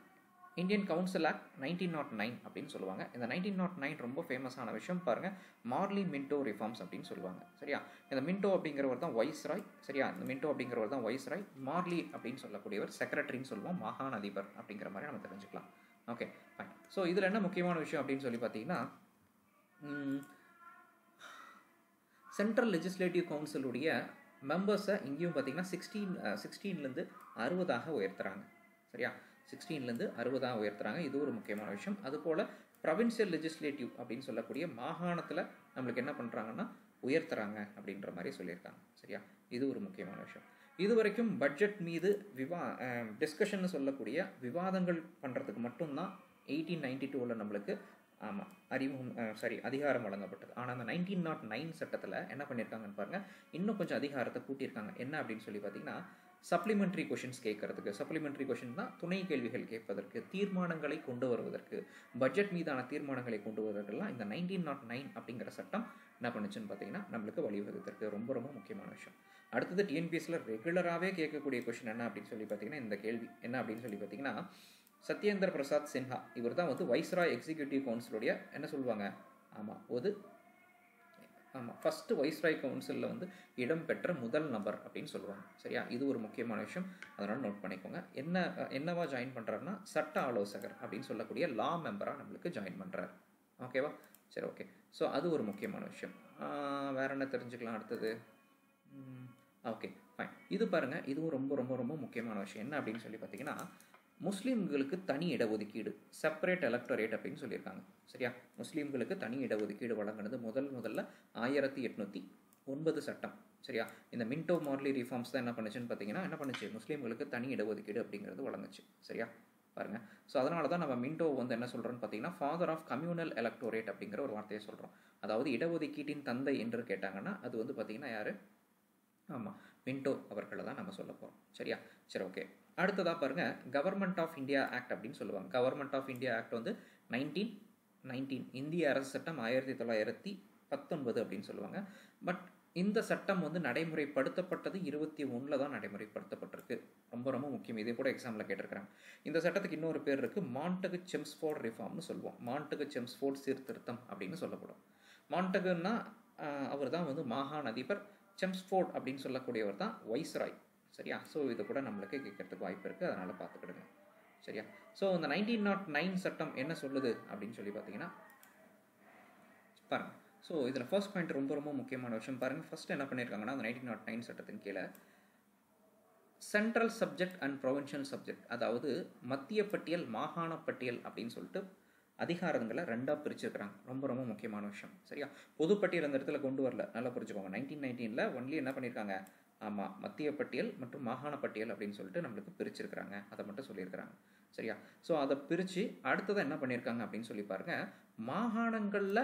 இந்தியன் கவுன்சில் ஆக்ட் 1909 அப்படின்னு சொல்லுவாங்க. இந்த 1909 ரொம்ப ஃபேமஸான விஷயம் பாருங்கள், மார்லி மின்டோ ரிஃபார்ம்ஸ் அப்படின்னு சொல்லுவாங்க. சரியா, இந்த மின்டோ அப்படிங்கிறவர் தான் வைஸ்ராய். சரியா, இந்த மின்டோ அப்படிங்கிறவர் தான் வைஸ்ராய். மார்லி அப்படின்னு சொல்லக்கூடியவர் செக்ரட்டரின்னு சொல்லுவோம், மாகாண அதிபர் அப்படிங்கிற மாதிரி நம்ம தெரிஞ்சுக்கலாம். Okay, fine. ஸோ இதில் என்ன முக்கியமான விஷயம் அப்படின்னு சொல்லி பார்த்தீங்கன்னா, சென்ட்ரல் லெஜிஸ்லேட்டிவ் கவுன்சிலுடைய மெம்பர்ஸை இங்கேயும் பார்த்தீங்கன்னா 16லேருந்து 60 உயர்த்துறாங்க. சரியா, 16லேருந்து 60 உயர்த்துறாங்க. இது ஒரு முக்கியமான விஷயம். அதுபோல் ப்ரொவின்சியல் லெஜிஸ்லேட்டிவ் அப்படின்னு சொல்லக்கூடிய மாகாணத்தில் நம்மளுக்கு என்ன பண்ணுறாங்கன்னா உயர்த்துறாங்க அப்படின்ற மாதிரி சொல்லியிருக்காங்க. சரியா, இது ஒரு முக்கியமான விஷயம். இது வரைக்கும் பட்ஜெட் மீது டிஸ்கஷன் சொல்லக்கூடிய விவாதங்கள் பண்ணுறதுக்கு மட்டும்தான் 1892 நம்மளுக்கு அதிகாரம் வழங்கப்பட்டது. ஆனால் அந்த 1909 சட்டத்தில் என்ன பண்ணியிருக்காங்கன்னு பாருங்கள், இன்னும் கொஞ்சம் அதிகாரத்தை கூட்டியிருக்காங்க. என்ன அப்படின்னு சொல்லி பார்த்தீங்கன்னா, சப்ளிமெண்ட்ரி கொஷின்ஸ் கேட்கறதுக்கு, சப்ளிமெண்ட்ரி கொஷின் தான் துணை கேள்விகள் கேட்பதற்கு, தீர்மானங்களை கொண்டு வருவதற்கு, பட்ஜெட் மீதான தீர்மானங்களை கொண்டு வருவதற்கெல்லாம் இந்த 1909 அப்படிங்கிற சட்டம் என்ன பண்ணுச்சுன்னு பார்த்தீங்கன்னா நம்மளுக்கு வழிவகுத்திருக்கு. ரொம்ப ரொம்ப முக்கியமான விஷயம். அடுத்தது டிஎன்பிஎஸ்சியில் ரெகுலராகவே கேட்கக்கூடிய கொஷின் என்ன அப்படின்னு சொல்லி பார்த்தீங்கன்னா, இந்த கேள்வி என்ன அப்படின்னு சொல்லி பார்த்தீங்கன்னா, சத்யேந்திர பிரசாத் சின்ஹா இவர் தான் வைஸ்ராய் எக்ஸிக்யூட்டிவ் கவுன்சிலுடைய என்ன சொல்லுவாங்க, ஃபஸ்ட்டு வைஸ்ராய் கவுன்சிலில் இடம்பெற்ற முதல் நபர் அப்படின்னு சொல்லுவாங்க. சரியா, இது ஒரு முக்கியமான விஷயம், அதனால் நோட் பண்ணிக்கோங்க. என்னவா ஜாயின் பண்ணுறாருன்னா சட்ட ஆலோசகர் அப்படின்னு சொல்லக்கூடிய லா மெம்பராக நம்மளுக்கு ஜாயின் பண்ணுறாரு. ஓகேவா, சரி, ஓகே. ஸோ அது ஒரு முக்கியமான விஷயம். வேறு என்ன தெரிஞ்சுக்கலாம் அடுத்தது? Okay, fine. இது பாருங்கள், இதுவும் ரொம்ப ரொம்ப ரொம்ப முக்கியமான விஷயம். என்ன அப்படின்னு சொல்லி பார்த்தீங்கன்னா, முஸ்லீம்களுக்கு தனி இடஒதுக்கீடு, செப்பரேட் எலக்டரேட் அப்படின்னு சொல்லியிருக்காங்க. சரியா, முஸ்லீம்களுக்கு தனி இடஒதுக்கீடு வழங்கினது முதல்ல 1809 சட்டம். சரியா, இந்த மின்டோ மார்லி ரிஃபார்ம்ஸ் தான் என்ன பண்ணுச்சுன்னு பார்த்தீங்கன்னா, என்ன பண்ணுச்சு, முஸ்லீம்களுக்கு தனி இடஒதுக்கீடு அப்படிங்கிறது வழங்குச்சு. சரியா, பாருங்கள். ஸோ அதனால தான் நம்ம மின்டோ என்ன சொல்கிறோன்னு பார்த்தீங்கன்னா, ஃபாதர் ஆஃப் கம்யூனல் எலக்டோரேட் அப்படிங்கிற ஒரு வார்த்தையை சொல்கிறோம். அதாவது இடஒதுக்கீட்டின் தந்தை என்று கேட்டாங்கன்னா அது பார்த்தீங்கன்னா யார்? மின்டோ அவர்களை தான் நம்ம சொல்ல போகிறோம். சரியா, சரி, ஓகே. அடுத்ததாக பாருங்கள், கவர்மெண்ட் ஆஃப் இந்தியா ஆக்ட் அப்படின்னு சொல்லுவாங்க. கவர்மெண்ட் ஆஃப் இந்தியா ஆக்ட் 1919, இந்திய அரசு சட்டம் 1919 அப்படின்னு சொல்லுவாங்க. பட் இந்த சட்டம் நடைமுறைப்படுத்தப்பட்டது 21 தான் நடைமுறைப்படுத்தப்பட்டிருக்கு. ரொம்ப ரொம்ப முக்கியம், இதே கூட எக்ஸாமில் கேட்டிருக்கிறாங்க. இந்த சட்டத்துக்கு இன்னொரு பேர் இருக்குது, மாண்டகு செம்ஸ்ஃபோர்ட் ரிஃபார்ம்னு சொல்லுவோம். மாண்டகு செம்ஸ்ஃபோர்ட் சீர்திருத்தம் அப்படின்னு சொல்லப்படும். மாண்டகுன்னா அவர் தான் மாகாண அதிபர், செம்ஸ்ஃபோர்ட் அப்படின்னு சொல்லக்கூடியவர் தான் வைஸ்ராய். சரியா, ஸோ இது கூட நம்மளுக்கு கேட்கறதுக்கு வாய்ப்பு இருக்குது, அதனால் பார்த்துக்கிடுங்க. சரியா, ஸோ இந்த 1909 சட்டம் என்ன சொல்லுது அப்படின்னு சொல்லி பார்த்தீங்கன்னா பாருங்கள். ஸோ இதில் ஃபர்ஸ்ட் பாயிண்ட் ரொம்ப ரொம்ப முக்கியமான விஷயம் பாருங்கள். ஃபர்ஸ்ட் என்ன பண்ணியிருக்காங்கன்னா, அந்த 1909 சட்டத்தின் கீழே central subject and provincial subject, அதாவது மத்திய பட்டியல், மாகாண பட்டியல் அப்படின்னு சொல்லிட்டு அதிகாரங்களை 2ஆக பிரிச்சிருக்கிறாங்க. ரொம்ப ரொம்ப முக்கியமான விஷயம். சரியா, பொதுப்பட்டியல் அந்த இடத்துல கொண்டு வரல, நல்லா புரிஞ்சுக்கோங்க. 1919 ஒன்லி என்ன பண்ணியிருக்காங்க, மத்திய பட்டியல் மற்றும் மாகாண பட்டியல் அப்படின்னு சொல்லிட்டு நம்மளுக்கு பிரிச்சிருக்கிறாங்க. அதை மட்டும் சொல்லியிருக்கிறாங்க. சரியா, ஸோ அதை பிரித்து அடுத்ததான் என்ன பண்ணியிருக்காங்க அப்படின்னு சொல்லி பாருங்க, மாகாணங்களில்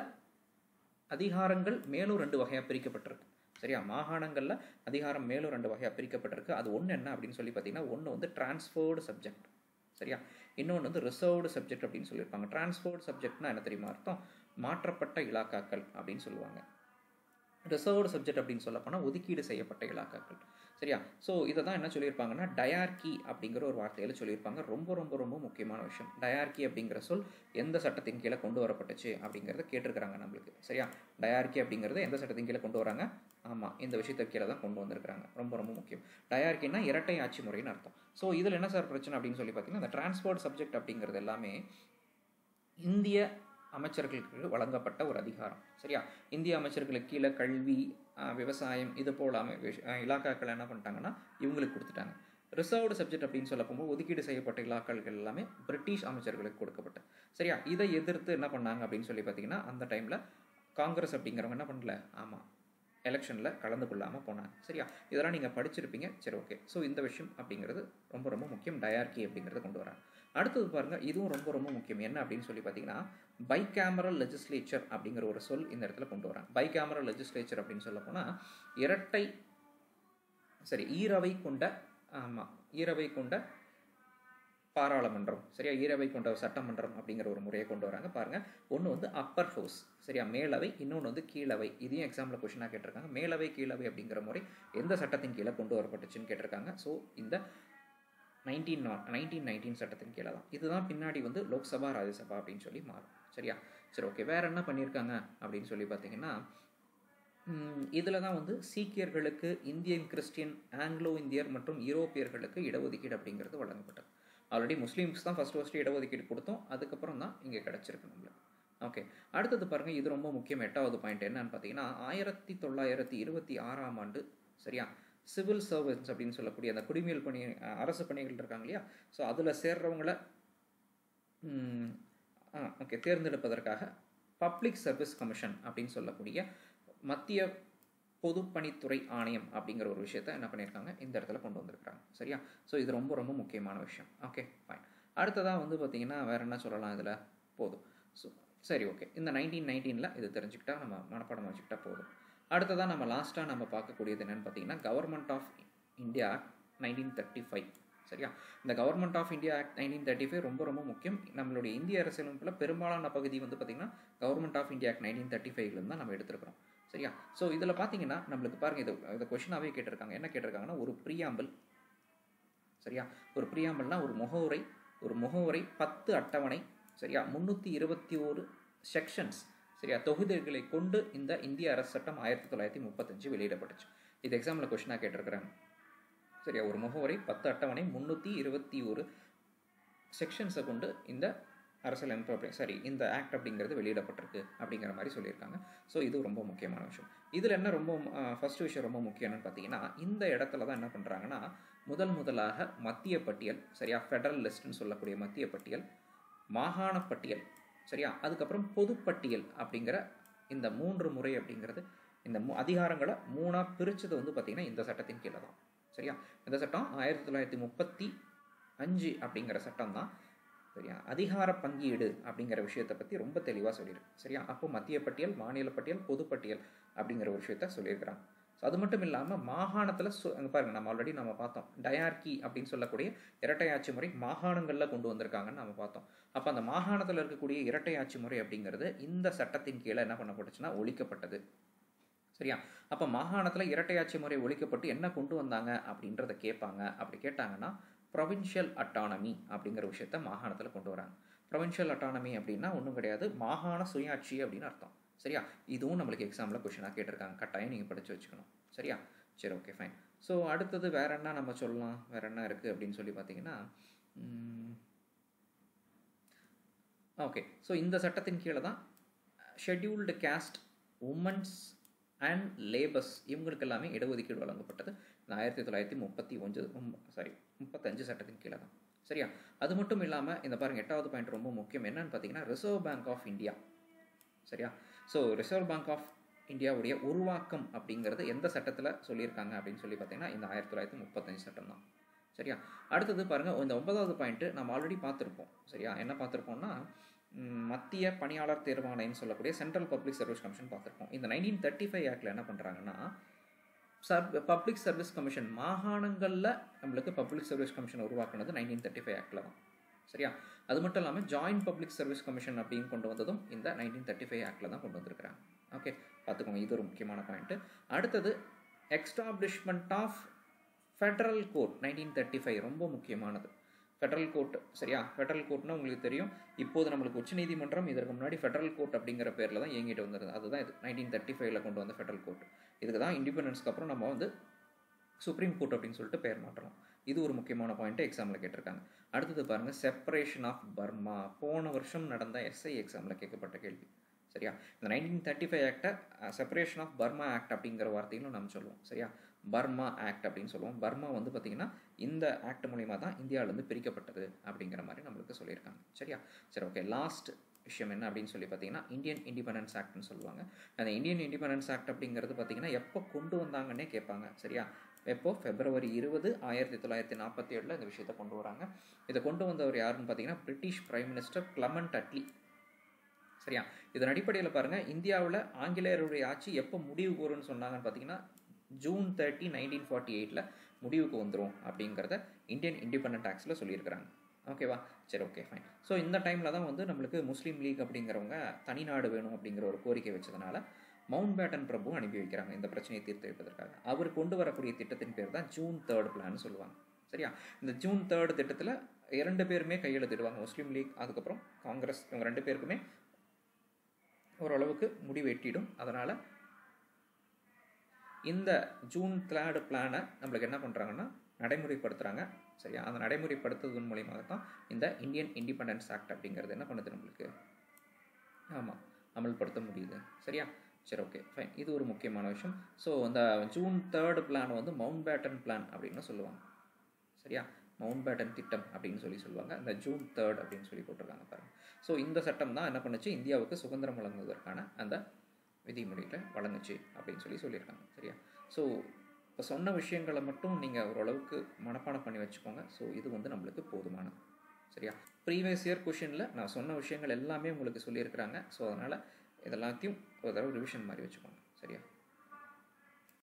அதிகாரங்கள் மேலும் 2 வகையாக பிரிக்கப்பட்டிருக்கு. சரியா, மாகாணங்களில் அதிகாரம் மேலும் 2 வகையாக பிரிக்கப்பட்டிருக்கு. அது ஒன்று என்ன அப்படின்னு சொல்லி பார்த்தீங்கன்னா, ஒன்று டிரான்ஸ்ஃபர்டு சப்ஜெக்ட். சரியா, இன்னொன்று ரிசர்வ்டு சப்ஜெக்ட் அப்படின்னு சொல்லியிருப்பாங்க. டிரான்ஸ்ஃபர்டு சப்ஜெக்ட்னா என்ன தெரியுமா அர்த்தம்? மாற்றப்பட்ட இலாக்காக்கள் அப்படின்னு சொல்லுவாங்க. ரிசர்வ்டு சப்ஜெக்ட் அப்படின்னு சொல்ல போனால் ஒதுக்கீடு செய்யப்பட்ட இலாக்காக்கள். சரியா? ஸோ இதை தான் என்ன சொல்லியிருப்பாங்கன்னா டயார்கி அப்படிங்கிற ஒரு வார்த்தையில் சொல்லியிருப்பாங்க. ரொம்ப ரொம்ப ரொம்ப முக்கியமான விஷயம். டயார்கி அப்படிங்கிற சொல் எந்த சட்டத்தின் கீழே கொண்டு வரப்பட்டுச்சு அப்படிங்கிறத கேட்டிருக்கிறாங்க நம்மளுக்கு. சரியா? டயார்கி அப்படிங்கிறது எந்த சட்டத்தின் கீழே கொண்டு வராங்க? ஆமாம், இந்த விஷயத்தை கீழே தான் கொண்டு வந்திருக்கிறாங்க. ரொம்ப ரொம்ப முக்கியம். டயார்கின்னா இரட்டை ஆட்சி முறைன்னு அர்த்தம். ஸோ இதில் என்ன சார் பிரச்சனை அப்படின்னு சொல்லி பார்த்தீங்கன்னா, இந்த டிரான்ஸ்போர்ட் சப்ஜெக்ட் அப்படிங்கிறது எல்லாமே இந்திய அமைச்சர்களுக்கு வழங்கப்பட்ட ஒரு அதிகாரம். சரியா? இந்திய அமைச்சர்களுக்கு கீழே கல்வி, விவசாயம் இது போல இலாக்காக்கள் என்ன பண்ணிட்டாங்கன்னா இவங்களுக்கு கொடுத்துட்டாங்க. ரிசர்வ்டு சப்ஜெக்ட் அப்படின்னு சொல்ல போகும்போது ஒதுக்கீடு செய்யப்பட்ட இலாக்காக்கள் எல்லாமே பிரிட்டிஷ் அமைச்சர்களுக்கு கொடுக்கப்பட்ட. சரியா? இதை எதிர்த்து என்ன பண்ணாங்க அப்படின்னு சொல்லி பார்த்தீங்கன்னா, அந்த டைமில் காங்கிரஸ் அப்படிங்கிறவங்க என்ன பண்ணல, ஆமாம், எலெக்ஷனில் கலந்து கொள்ளாமல் போனாங்க. சரியா? இதெல்லாம் நீங்கள் படிச்சிருப்பீங்க. சரி, ஓகே. ஸோ இந்த விஷயம் அப்படிங்கிறது ரொம்ப ரொம்ப முக்கியம். டயார்கி அப்படிங்கிறத கொண்டு வராங்க. அடுத்தது பாருங்கள், இதுவும் ரொம்ப ரொம்ப முக்கியம். என்ன அப்படின்னு சொல்லி பார்த்தீங்கன்னா, பைகேமரல் லெஜிஸ்லேச்சர் அப்படிங்கிற ஒரு சொல் இந்த இடத்துல கொண்டு வராங்க. பைகேமரல் லெஜிஸ்லேச்சர் அப்படின்னு சொல்ல போனால் ஈரவை கொண்ட, ஆமாம், ஈரவை கொண்ட பாராளுமன்றம். சரியா? ஈரவை கொண்ட சட்டமன்றம் அப்படிங்கிற ஒரு முறையை கொண்டு வராங்க. பாருங்கள், ஒன்று வந்து அப்பர் ஹவுஸ், சரியா, மேலவை, இன்னொன்று வந்து கீழவை. இதையும் எக்ஸாம்பிள் கொஸ்டினாக கேட்டிருக்காங்க. மேலவை கீழவை அப்படிங்கிற முறை எந்த சட்டத்தின் கீழே கொண்டு வரப்பட்டுச்சுன்னு கேட்டிருக்காங்க. ஸோ இந்த 1919 சட்டத்தின் கீழே தான். இதுதான் பின்னாடி வந்து லோக்சபா ராஜ்யசபா அப்படின்னு சொல்லி மாறும். சரியா? சரி, ஓகே. வேறு என்ன பண்ணியிருக்காங்க அப்படின்னு சொல்லி பார்த்தீங்கன்னா, இதில் தான் வந்து சீக்கியர்களுக்கு, இந்தியன் கிறிஸ்டியன், ஆங்கிலோ இந்தியர் மற்றும் யூரோப்பியர்களுக்கு இடஒதுக்கீடு அப்படிங்கிறது வழங்கப்பட்டது. ஆல்ரெடி முஸ்லீம்ஸ் தான் ஃபஸ்ட்டு இடஒதுக்கீடு கொடுத்தோம். அதுக்கப்புறம் தான் இங்கே கிடச்சிருக்கு நம்மளுக்கு. ஓகே. அடுத்தது பாருங்கள், இது ரொம்ப முக்கியம். 8வது பாயிண்ட் என்னன்னு பார்த்தீங்கன்னா, 1926ஆம் ஆண்டு, சரியா, சிவில் சர்வன்ஸ் அப்படின்னு சொல்லக்கூடிய அந்த குடிமையல் பணி, அரசு பணிகள் இருக்காங்க இல்லையா, ஸோ அதில் சேர்றவங்கள ஓகே தேர்ந்தெடுப்பதற்காக பப்ளிக் சர்வீஸ் கமிஷன் அப்படின்னு சொல்லக்கூடிய மத்திய பொதுப்பணித்துறை ஆணையம் அப்படிங்கிற ஒரு விஷயத்தை என்ன பண்ணியிருக்காங்க, இந்த இடத்துல கொண்டு வந்திருக்காங்க. சரியா? ஸோ இது ரொம்ப ரொம்ப முக்கியமான விஷயம். Okay, fine. அடுத்ததாக வந்து பார்த்தீங்கன்னா வேறு என்ன சொல்லலாம் இதில்? போதும். ஸோ சரி, ஓகே. இந்த 1919 இது தெரிஞ்சுக்கிட்டா நம்ம மனப்பாடம் வச்சுக்கிட்டா போதும். அடுத்ததாக நம்ம லாஸ்ட்டாக நம்ம பார்க்கக்கூடியது என்னென்னு பார்த்தீங்கன்னா, கவர்மெண்ட் ஆஃப் இந்தியா ஆக்ட் 1935. சரியா? இந்த கவர்மெண்ட் ஆஃப் இந்தியா ஆக்ட் 1935 ரொம்ப ரொம்ப முக்கியம். நம்மளுடைய இந்திய அரசியலமைப்பில் பெரும்பாலான பகுதி வந்து பார்த்திங்கன்னா கவர்மெண்ட் ஆஃப் இந்தியா ஆக்ட் 1935 தான் நம்ம எடுத்துருக்கிறோம். சரியா? ஸோ இதில் பார்த்தீங்கன்னா நம்மளுக்கு பாருங்கள், இதை கொஷினாகவே கேட்டிருக்காங்க. என்ன கேட்டிருக்காங்கன்னா, ஒரு ப்ரீஆம்பிள், சரியா, ஒரு ப்ரீஆம்பிள்னா ஒரு முகவுரை 10 அட்டவணை, சரியா, 321 செக்ஷன்ஸ், சரியா, தொகுதிகளை கொண்டு இந்த இந்திய அரசு சட்டம் 1935 வெளியிடப்பட்டுச்சு. இது எக்ஸாம்பிள் கொஸ்டினாக கேட்டிருக்கிறாங்க. சரியா? ஒரு முகவரை 10 அட்டவணை 321 செக்ஷன்ஸை கொண்டு இந்த அரசியலமைப்பு இந்த ஆக்ட் அப்படிங்கிறது வெளியிடப்பட்டிருக்கு அப்படிங்கிற மாதிரி சொல்லியிருக்காங்க. ஸோ இது ரொம்ப முக்கியமான விஷயம். இதில் என்ன ரொம்ப ஃபர்ஸ்ட் விஷயம் ரொம்ப முக்கியம்னு பார்த்தீங்கன்னா, இந்த இடத்துல தான் என்ன பண்ணுறாங்கன்னா, முதலாக மத்திய பட்டியல், சரியா, ஃபெடரல் லிஸ்ட்னு சொல்லக்கூடிய மத்திய பட்டியல், மாகாண பட்டியல், சரியா, அதுக்கப்புறம் பொதுப்பட்டியல் அப்படிங்கிற இந்த 3 முறை அப்படிங்கிறது, இந்த அதிகாரங்களை 3ஆக பிரித்தது வந்து பார்த்திங்கன்னா இந்த சட்டத்தின் கீழே தான். சரியா? இந்த சட்டம் 1935 அப்படிங்கிற சட்டம் தான். சரியா? அதிகார பங்கீடு அப்படிங்கிற விஷயத்தை பற்றி ரொம்ப தெளிவாக சொல்லியிருக்கு. சரியா? அப்போ மத்திய பட்டியல், மாநில பட்டியல், பொதுப்பட்டியல் அப்படிங்கிற ஒரு விஷயத்த சொல்லியிருக்கிறாங்க. ஸோ அது மட்டும் இல்லாமல் மாகாணத்தில் அங்கே பாருங்கள், நம்ம ஆல்ரெடி நம்ம பார்த்தோம், டயார்கி அப்படின்னு சொல்லக்கூடிய இரட்டை ஆட்சி முறை மாகாணங்களில் கொண்டு வந்திருக்காங்கன்னு நம்ம பார்த்தோம். அப்போ அந்த மாகாணத்தில் இருக்கக்கூடிய இரட்டை ஆட்சி முறை அப்படிங்கிறது இந்த சட்டத்தின் கீழே என்ன பண்ணப்பட்டுச்சுன்னா ஒழிக்கப்பட்டது. சரியா? அப்போ மாகாணத்தில் இரட்டையாட்சி முறை ஒழிக்கப்பட்டு என்ன கொண்டு வந்தாங்க அப்படின்றத கேட்பாங்க. அப்படி கேட்டாங்கன்னா ப்ரொவின்ஷியல் அட்டானமி அப்படிங்கிற விஷயத்த மாகாணத்தில் கொண்டு வராங்க. ப்ரொவின்ஷியல் அட்டானமி அப்படின்னா ஒன்றும் கிடையாது, மாகாண சுயாட்சி அப்படின்னு அர்த்தம். சரியா? இதுவும் நம்மளுக்கு எக்ஸாமில் கொஷினாக கேட்டிருக்காங்க. கட்டாயம் நீங்கள் படித்து வச்சுக்கணும். சரியா? சரி, ஓகே, ஃபைன். ஸோ அடுத்தது வேற என்ன நம்ம சொல்லலாம், வேற என்ன இருக்குது அப்படின்னு சொல்லி பார்த்தீங்கன்னா, ஓகே, ஸோ இந்த சட்டத்தின் கீழே தான் scheduled caste, womens and labours இவங்களுக்கு எல்லாமே இடஒதுக்கீடு வழங்கப்பட்டது. 1935 சட்டத்தின் கீழே தான். சரியா? அது மட்டும் இல்லாமல் இந்த பாருங்கள், 8வது பாயிண்ட் ரொம்ப முக்கியம். என்னன்னு பார்த்தீங்கன்னா, ரிசர்வ் பேங்க் ஆஃப் இந்தியா. சரியா? ஸோ ரிசர்வ் பேங்க் ஆஃப் இந்தியாவுடைய உருவாக்கம் அப்படிங்கிறது எந்த சட்டத்தில் சொல்லியிருக்காங்க அப்படின்னு சொல்லி பார்த்தீங்கன்னா இந்த 1935 சட்டம் தான். சரியா? அடுத்தது பாருங்கள், இந்த 9வது பாயிண்ட்டு நம்ம ஆல்ரெடி பார்த்துருப்போம். சரியா? என்ன பார்த்துருப்போம்னா, மத்திய பணியாளர் தேர்வாணையம்னு சொல்லக்கூடிய சென்ட்ரல் பப்ளிக் சர்வீஸ் கமிஷன் பார்த்துருப்போம். இந்த 1935 ஆக்டில் என்ன பண்ணுறாங்கன்னா, பப்ளிக் சர்வீஸ் கமிஷன் மாகாணங்களில் நம்மளுக்கு பப்ளிக் சர்வீஸ் கமிஷன் உருவாக்குனது 1935 ஆக்டில் தான். சரியா? அது மட்டும் இல்லாமல் ஜாயிண்ட் பப்ளிக் சர்வீஸ் கமிஷன் அப்படின்னு கொண்டு வந்ததும் இந்த 1935 ஆக்டில் தான் கொண்டு வந்திருக்கிறாங்க. ஓகே, பார்த்துக்கோங்க, இது ஒரு முக்கியமான பாயிண்ட்டு. அடுத்தது எக்ஸ்டாப்ளிஷ்மெண்ட் ஆஃப் ஃபெடரல் கோர்ட் 1935, ரொம்ப முக்கியமானது. ஃபெடரல் கோர்ட், சரியா? ஃபெடரல் கோர்ட்னா உங்களுக்கு தெரியும், இப்போது நம்மளுக்கு உச்சநீதிமன்றம் இதற்கு முன்னாடி ஃபெடரல் கோர்ட் அப்படிங்கிற பேரில் தான் இயங்கிட்டு வந்தது. அதுதான் இது 1935 கொண்டு வந்த ஃபெடரல் கோர்ட். இதுக்கு தான் இண்டிபெண்டன்ஸ்க்கு அப்புறம் நம்ம வந்து சுப்ரீம் கோர்ட் அப்படின்னு சொல்லிட்டு பெயர் மாற்றணும். இது ஒரு முக்கியமான பாயிண்ட்டு எக்ஸாமில் கேட்டிருக்காங்க. அடுத்தது பாருங்கள், செப்பரேஷன் ஆஃப் பர்மா. போன வருஷம் நடந்த எஸ்ஐ எக்ஸாமில் கேட்கப்பட்ட கேள்வி. சரியா? இந்த 1935 ஆக்டை செப்பரேஷன் ஆஃப் பர்மா ஆக்ட் அப்படிங்கிற வார்த்தையிலும் நம்ம சொல்லுவோம். சரியா? பர்மா ஆக்ட் அப்படின்னு சொல்லுவோம். பர்மா வந்து பார்த்திங்கன்னா இந்த ஆக்ட் மூலிமா தான் இந்தியாவிலேருந்து பிரிக்கப்பட்டது அப்படிங்கிற மாதிரி நம்மளுக்கு சொல்லியிருக்காங்க. சரியா? சரி, ஓகே. லாஸ்ட் விஷயம் என்ன அப்படின்னு சொல்லி பார்த்தீங்கன்னா இந்தியன் இண்டிபெண்டன்ஸ் ஆக்ட்னு சொல்லுவாங்க. அந்த இந்தியன் இண்டிபெண்டன்ஸ் ஆக்ட் அப்படிங்கிறது பார்த்திங்கன்னா எப்போ கொண்டு வந்தாங்கன்னே கேட்பாங்க. சரியா? எப்போ? February 20, 1947 இந்த விஷயத்தை கொண்டு வராங்க. இதை கொண்டு வந்தவர் யாருன்னு பார்த்தீங்கன்னா British prime minister Clement Attlee. சரியா? இதன் அடிப்படையில் பாருங்கள், இந்தியாவில் ஆங்கிலேயருடைய ஆட்சி எப்போ முடிவுக்கு வரும்னு சொன்னாங்கன்னு பார்த்தீங்கன்னா June 30, 1948 முடிவுக்கு வந்துடும் அப்படிங்கிறத இந்தியன் இண்டிபெண்டன்ட் ஆக்ட்ஸில் சொல்லியிருக்கிறாங்க. ஓகேவா? சரி, ஓகே, ஃபைன். ஸோ இந்த டைமில் தான் வந்து நம்மளுக்கு முஸ்லீம் லீக் அப்படிங்கிறவங்க தனிநாடு வேணும் அப்படிங்கிற ஒரு கோரிக்கை வச்சதுனால மவுண்ட் பேட்டன் பிரபு அனுப்பி வைக்கிறாங்க இந்த பிரச்சனையை தீர்த்து வைப்பதற்காக. அவர் கொண்டு வரக்கூடிய திட்டத்தின் பேர் தான் ஜூன் 3 பிளான் சொல்லுவாங்க. சரியா? இந்த ஜூன் 3 திட்டத்தில் 2 பேருமே கையெழுத்திடுவாங்க, முஸ்லீம் லீக் அதுக்கப்புறம் காங்கிரஸ். இவங்க 2 பேருக்குமே ஓரளவுக்கு முடிவு எட்டிடும். அதனால் இந்த ஜூன் 3 பிளானை நம்மளுக்கு என்ன பண்ணுறாங்கன்னா நடைமுறைப்படுத்துகிறாங்க. சரியா? அந்த நடைமுறைப்படுத்துவதன் மூலியமாக தான் இந்த இந்தியன் இண்டிபெண்டன்ஸ் ஆக்ட் அப்படிங்கிறது என்ன பண்ணுது நம்மளுக்கு, ஆமாம், அமல்படுத்த முடியுது. சரியா? சரி, ஓகே, ஃபைன். இது ஒரு முக்கியமான விஷயம். ஸோ அந்த ஜூன் 3 பிளானை வந்து மவுண்ட் பேட்டன் பிளான் அப்படின்னு சொல்லுவாங்க. சரியா? மவுண்ட் பேட்டன் திட்டம் அப்படின்னு சொல்லுவாங்க. இந்த ஜூன் 3 அப்படின்னு சொல்லி போட்டிருக்காங்க பாருங்கள். ஸோ இந்த சட்டம் தான் என்ன பண்ணுச்சு, இந்தியாவுக்கு சுதந்திரம் வழங்குவதற்கான அந்த விதிமுறைகளை வழங்குச்சு அப்படின்னு சொல்லியிருக்காங்க. சரியா? ஸோ இப்போ சொன்ன விஷயங்களை மட்டும் நீங்கள் ஓரளவுக்கு மனப்பாடம் பண்ணி வச்சுக்கோங்க. ஸோ இது வந்து நம்மளுக்கு போதுமானது. சரியா? ப்ரீவியஸ் இயர் கொஷினில் நான் சொன்ன விஷயங்கள் எல்லாமே உங்களுக்கு சொல்லியிருக்கிறாங்க. ஸோ அதனால் இதெல்லாத்தையும் ஒரு தடவை ரிவிஷன் மாதிரி வச்சுக்கோங்க. சரியா?